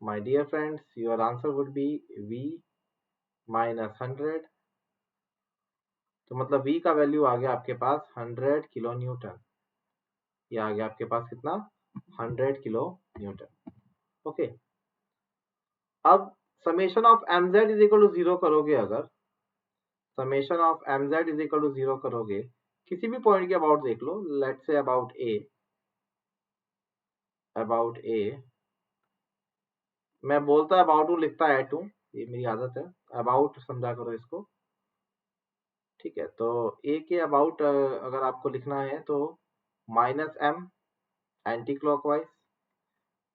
my dear friends your answer would be v minus 100। तो मतलब v का वैल्यू आ गया आपके पास 100 किलो न्यूटन। ये आ गया आपके पास कितना, 100 किलो न्यूटन। ओके। अब summation of mz is equal to 0 करोगे, अगर summation of mz is equal to 0 करोगे, किसी भी पॉइंट के अबाउट देख लो, लेट्स से अबाउट ए, मैं बोलता अबाउट हूँ, लिखता एट हूँ, ये मेरी आदत है, अबाउट समझा करो इसको, ठीक है। तो ए के अबाउट अगर आपको लिखना है तो minus M anti clockwise,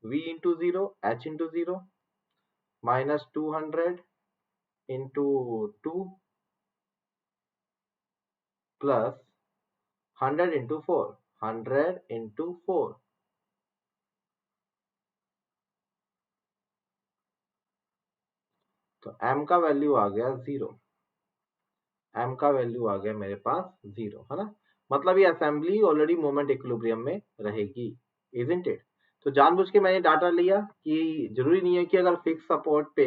v into 0, h into 0, minus 200 into 2 plus 100 into 4, 100 into 4। तो m का वैल्यू आ गया 0, m का वैल्यू आ गया मेरे पास 0, है ना। मतलब ये असेंबली ऑलरेडी मोमेंट इक्विलिब्रियम में रहेगी, इजंट इट। तो जानबूझ के मैंने डाटा लिया कि जरूरी नहीं है कि अगर फिक्स सपोर्ट पे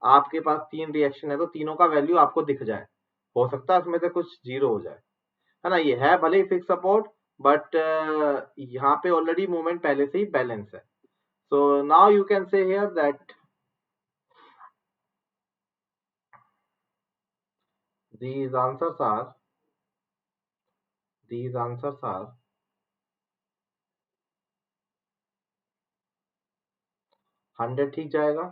आपके पास 3 रिएक्शन है तो तीनों का वैल्यू आपको दिख जाए, हो सकता है उसमें से कुछ 0 हो जाए, है ना। ये है भले ही फिक्स सपोर्ट, बट यहाँ पे ऑलरेडी मोमेंट पहले से ही बैलेंस है। So now you can say here that these answers are these answers are 100 ठीक जाएगा,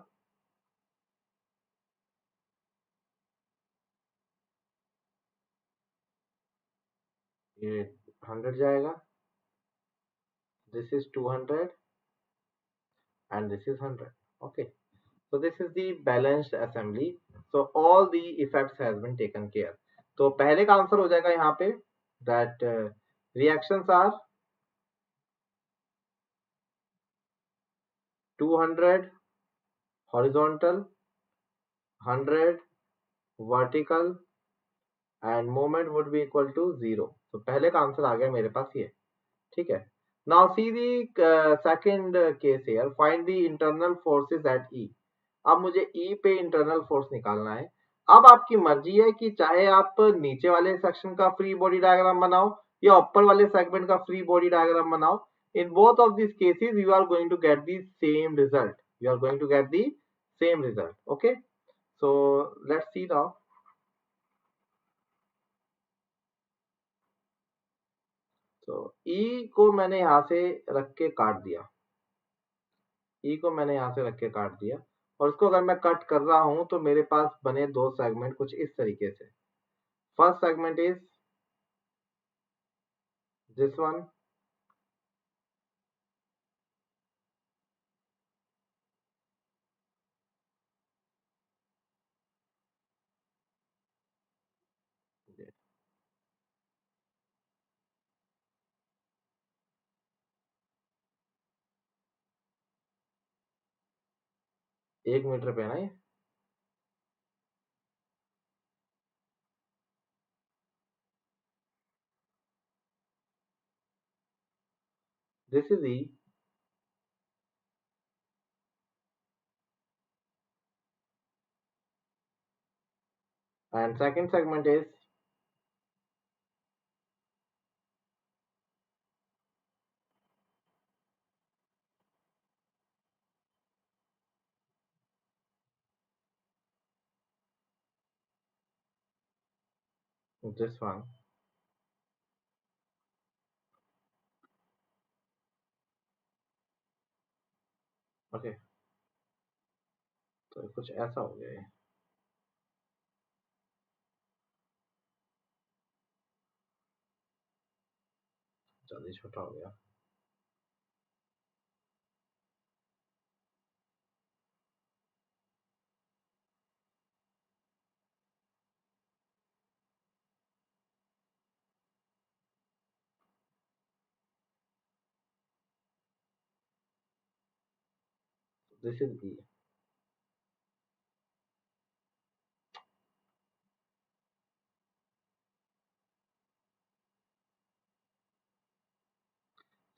ये 100 जाएगा, this is 200 and this is 100। okay, so this is the balanced assembly, so all the effects has been taken care। तो पहले का answer हो जाएगा यहाँ पे that reactions are 200 horizontal, 100 vertical and moment would be equal to 0। तो पहले का आंसर आ गया मेरे पास ये, ठीक है। Now see the second case here, find the internal forces at E. अब मुझे ई पे इंटरनल फोर्स निकालना है। अब आपकी मर्जी है कि चाहे आप नीचे वाले सेक्शन का फ्री बॉडी डायग्राम बनाओ या ऊपर वाले सेगमेंट का फ्री बॉडी डायग्राम बनाओ। In both of this cases you are going to get the same result, you are going to get the same result. Okay, so let's see now. तो E को मैंने यहां से रख के काट दिया, ई को मैंने यहां से रख के काट दिया, और इसको अगर मैं कट कर रहा हूं तो मेरे पास बने दो सेगमेंट कुछ इस तरीके से। First segment is this one, 1 meter पे है ना ये। This is E and second segment is this one. Okay, तो कुछ ऐसा हो गया ये, ज्यादा छोटा हो गया। दिस इज ई।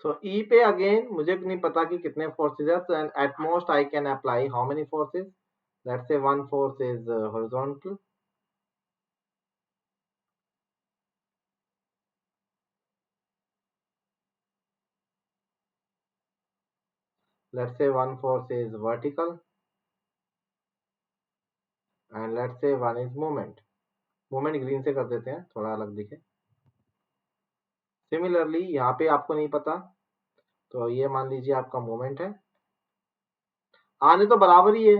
सो ई पे अगेन मुझे नहीं पता कि कितने फोर्सेस है, so at most I can apply how many forces? Let's say one force is horizontal, let's say one force is vertical, and let's say one is moment. Moment green से कर देते हैं थोड़ा अलग दिखे। सिमिलरली यहाँ पे आपको नहीं पता, तो ये मान लीजिए आपका मोमेंट है, आने तो बराबर ही है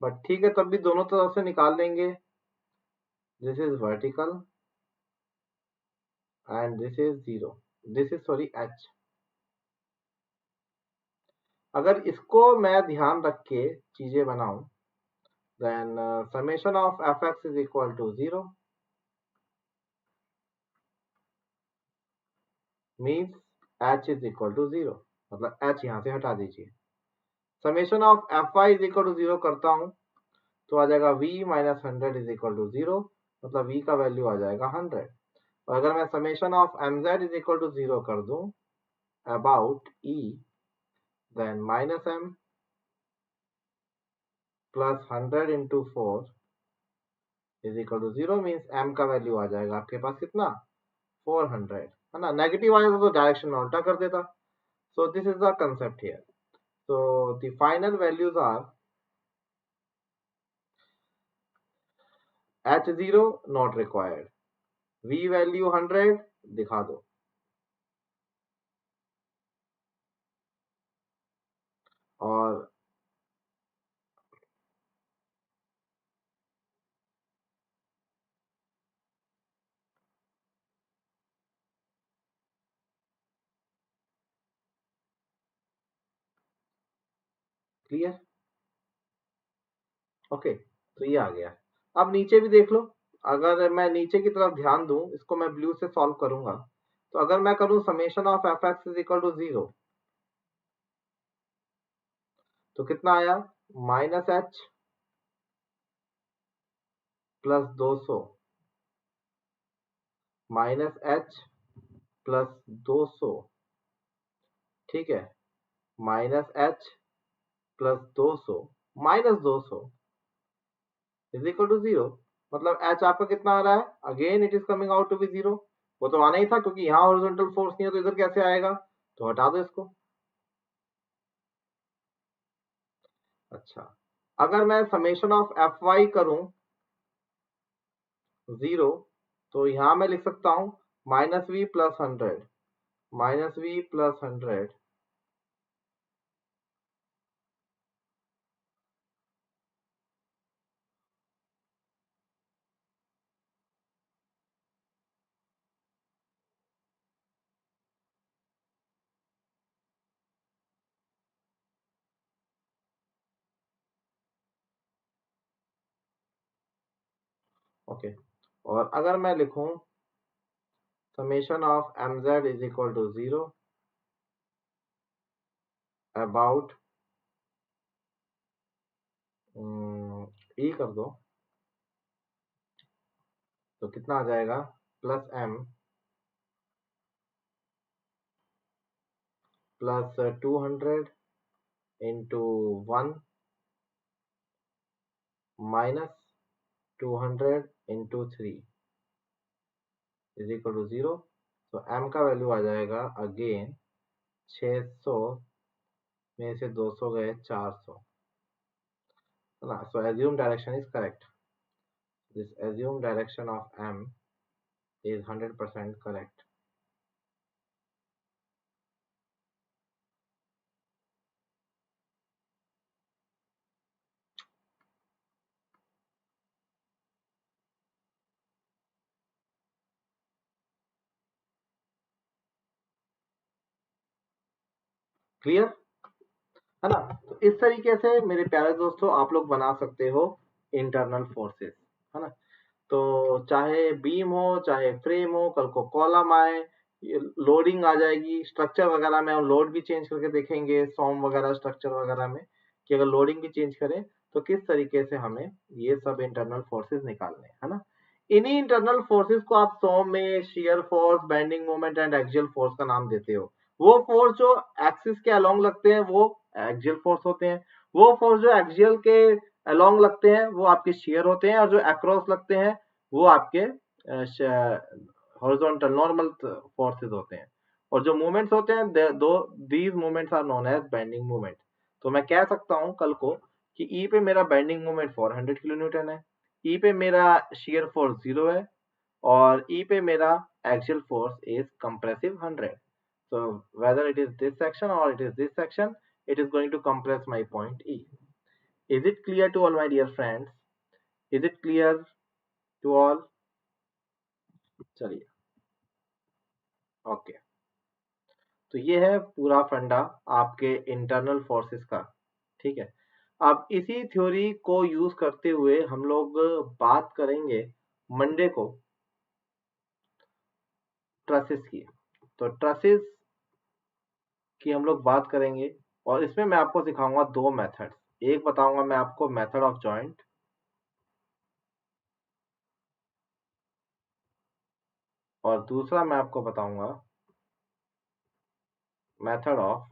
बट ठीक है, तब भी दोनों तरफ से निकाल लेंगे। This is vertical and this is 0, this is sorry h। अगर इसको मैं ध्यान रख के चीजें बनाऊं, then summation of fx is equal to 0 means h is equal to 0, मतलब h यहां से हटा दीजिए। Summation of fy is equal to 0 करता हूं तो आ जाएगा v minus 100 is equal to 0, मतलब v का वैल्यू आ जाएगा 100। और अगर मैं summation of mz is equal to 0 कर दूं about e, then minus m plus 100 into 4 is equal to 0 means m का वैल्यू आ जाएगा आपके पास कितना, 400, है ना। नेगेटिव आया तो डायरेक्शन में उल्टा कर देता। So this is the concept here. So the final values are h0 not required, v value 100 दिखा दो, और क्लियर। ओके, तो ये आ गया। अब नीचे भी देख लो, अगर मैं नीचे की तरफ ध्यान दूं, इसको मैं ब्लू से सॉल्व करूंगा, तो अगर मैं करूं summation of F X is equal to 0, तो कितना आया, minus H plus 200 minus H plus 200, ठीक है, minus H plus 200 minus 200 is equal to 0, मतलब एच आपका कितना आ रहा है, again it is coming out to be 0। वो तो आना ही था क्योंकि यहाँ हॉरिजॉन्टल फोर्स नहीं है, तो इधर कैसे आएगा, तो हटा दो इसको। अच्छा, अगर मैं समेशन ऑफ एफ वाई करूं 0, तो यहां मैं लिख सकता हूं minus V plus 100 minus V plus 100, okay. और अगर मैं लिखूं summation of M Z is equal to 0 about E कर दो तो कितना आ जाएगा, plus m plus 200 into 1 minus 200 into 3 is equal to 0। तो m का वैल्यू आ जाएगा अगेन 600 में से 200 गए 400 है ना। So assume direction is correct, this assume direction of m is 100% correct। Clear है ना। तो इस तरीके से मेरे प्यारे दोस्तों आप लोग बना सकते हो इंटरनल फोर्सेस, है ना। तो चाहे बीम हो चाहे फ्रेम हो, कल को कॉलम आए, लोडिंग आ जाएगी, स्ट्रक्चर वगैरह में हम लोड भी चेंज करके देखेंगे, सॉम वगैरह स्ट्रक्चर वगैरह में कि अगर लोडिंग भी चेंज करें तो किस तरीके से हमें ये सब इंटरनल फोर्सेस निकालने हैं, है ना। इन्हीं इंटरनल फोर्सेस को आप सॉम में shear force, bending moment and axial force का नाम देते हो। वो फोर्स जो एक्सिस के अलोंग लगते हैं वो एक्सियल फोर्स होते हैं, वो फोर्स जो एक्सियल के अलोंग लगते हैं वो आपके शियर होते हैं, और जो अक्रॉस लगते हैं वो आपके हॉरिजॉन्टल नॉर्मल फोर्सेस होते हैं। और जो मूवमेंट्स होते हैं दो these movements are known as bending movement. तो मैं कह सकता हूं कल को कि ई पे मेरा बेंडिंग मूवमेंट 400 किलो न्यूटन है, ई पे मेरा शियर फोर्स 0 है, और ई पे मेरा axial force is compressive 100। So whether it is this section or it is this section, it is going to compress my point E. Is it clear to all my dear friends? Is it clear to all? चलिए okay. तो ये है पूरा फंडा आपके internal forces का, ठीक है। अब इसी थ्योरी को यूज करते हुए हम लोग बात करेंगे मंडे को ट्रसेस की। तो ट्रसेस की हम लोग बात करेंगे, और इसमें मैं आपको सिखाऊंगा दो मेथड्स। एक बताऊंगा मैं आपको मेथड ऑफ जॉइंट, और दूसरा मैं आपको बताऊंगा method of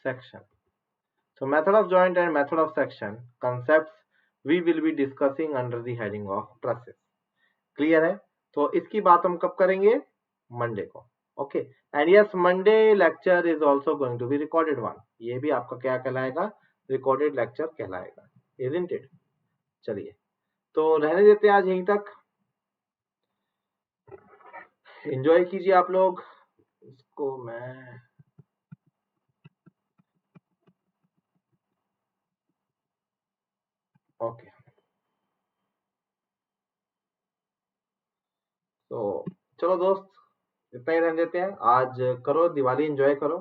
section. So method of joint and method of section concepts we will be discussing under the heading of trusses। Clear है। तो इसकी बात हम कब करेंगे, मंडे को। Okay and yes Monday lecture is also going to be recorded one. ये भी आपका क्या कहलाएगा, रिकॉर्डेड लेक्चर कहलाएगा, इजंट इट। चलिए तो रहने देते हैं आज यहीं तक, एंजॉय कीजिए आप लोग इसको। मैं ओके तो चलो दोस्त इतना ही रहने देते हैं आज। करो दिवाली एंजॉय करो।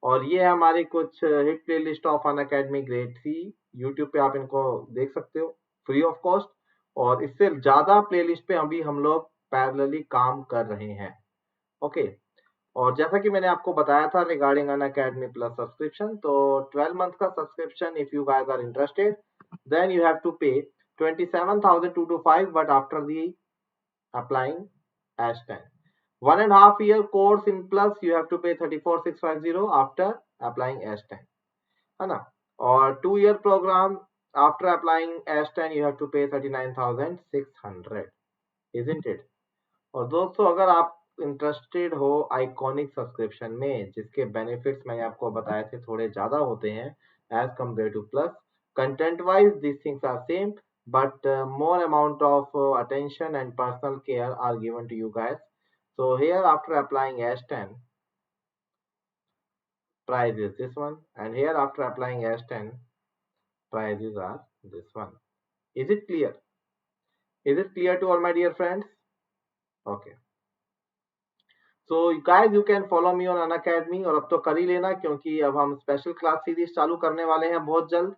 और ये है हमारी कुछ hit playlist of Unacademy grade C, YouTube पे आप इनको देख सकते हो फ्री ऑफ कॉस्ट। और इससे ज्यादा प्लेलिस्ट पे अभी हम लोग पैरेलली काम कर रहे हैं। ओके और जैसा कि मैंने आपको बताया था regarding Unacademy plus subscription, तो 12 मंथ का subscription if you guys are interested then you have to pay 27,225 but after the applying #10। 1.5 year course in plus you have to pay 34,650 after applying #10, है ना। और 2 year program after applying #10 you have to pay 39,600, isn't it? और दोस्तों अगर आप interested हो iconic subscription में जिसके बेनिफिट्स मैंने आपको बताए थे थोड़े ज्यादा होते हैं as compared to plus, content wise this things are same but more amount of attention and personal care are given to you guys. So here after applying #10 price is this one, and here after applying #10 prices are this one. Is it clear? Is it clear to all my dear friends? Okay. So guys you can follow me on Unacademy, और अब तो कर ही लेना क्योंकि अब हम special class series चालू करने वाले हैं बहुत जल्द,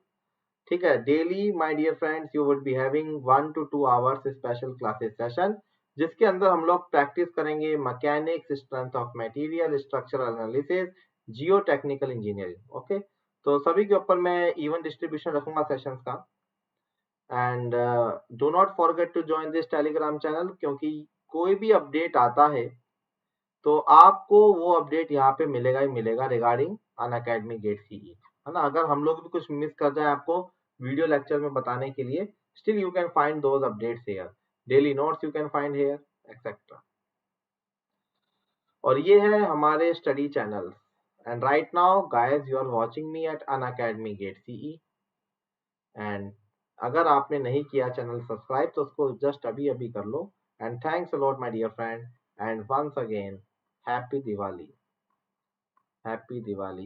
ठीक है। Daily my dear friends you would be having 1 to 2 hours special classes session, जिसके अंदर हम लोग प्रैक्टिस करेंगे mechanics, strength of material, structural analysis, geo technical engineering. Okay, तो सभी के ऊपर मैं इवन डिस्ट्रीब्यूशन रखूंगा सेशंस का। And do not forget to join this Telegram channel, क्योंकि कोई भी अपडेट आता है तो आपको वो अपडेट यहाँ पे मिलेगा ही मिलेगा रिगार्डिंग अनअकैडमी गेट सीई, है ना। अगर हम लोग भी कुछ मिस कर जाए आपको वीडियो लेक्चर में बताने के लिए, still you can find those updates here, daily notes you can find here, etcetera. और ये है हमारे study channel. And right now guys you are watching me at Unacademy GATE CE. एंड अगर आपने नहीं किया चैनल सब्सक्राइब तो उसको जस्ट अभी अभी कर लो। And thanks a lot my dear friend, and once again happy Diwali, happy Diwali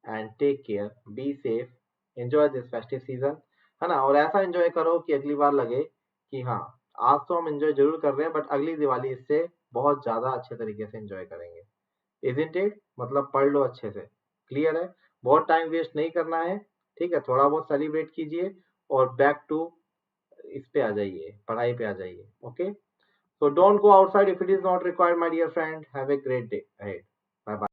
and take care, be safe, enjoy this festive season, है ना। और ऐसा एंजॉय करो कि अगली बार लगे कि हाँ, आज तो हम एंजॉय जरूर कर रहे हैं बट अगली दिवाली इससे बहुत ज्यादा अच्छे तरीके से एंजॉय करेंगे। Isn't it? मतलब पढ़ लो अच्छे से, क्लियर है। बहुत टाइम वेस्ट नहीं करना है, ठीक है। थोड़ा बहुत सेलिब्रेट कीजिए और बैक टू इस पे आ जाइए, पढ़ाई पे आ जाइए। Okay, so don't go outside if it is not required, my dear friend. Have a great day ahead. Bye bye.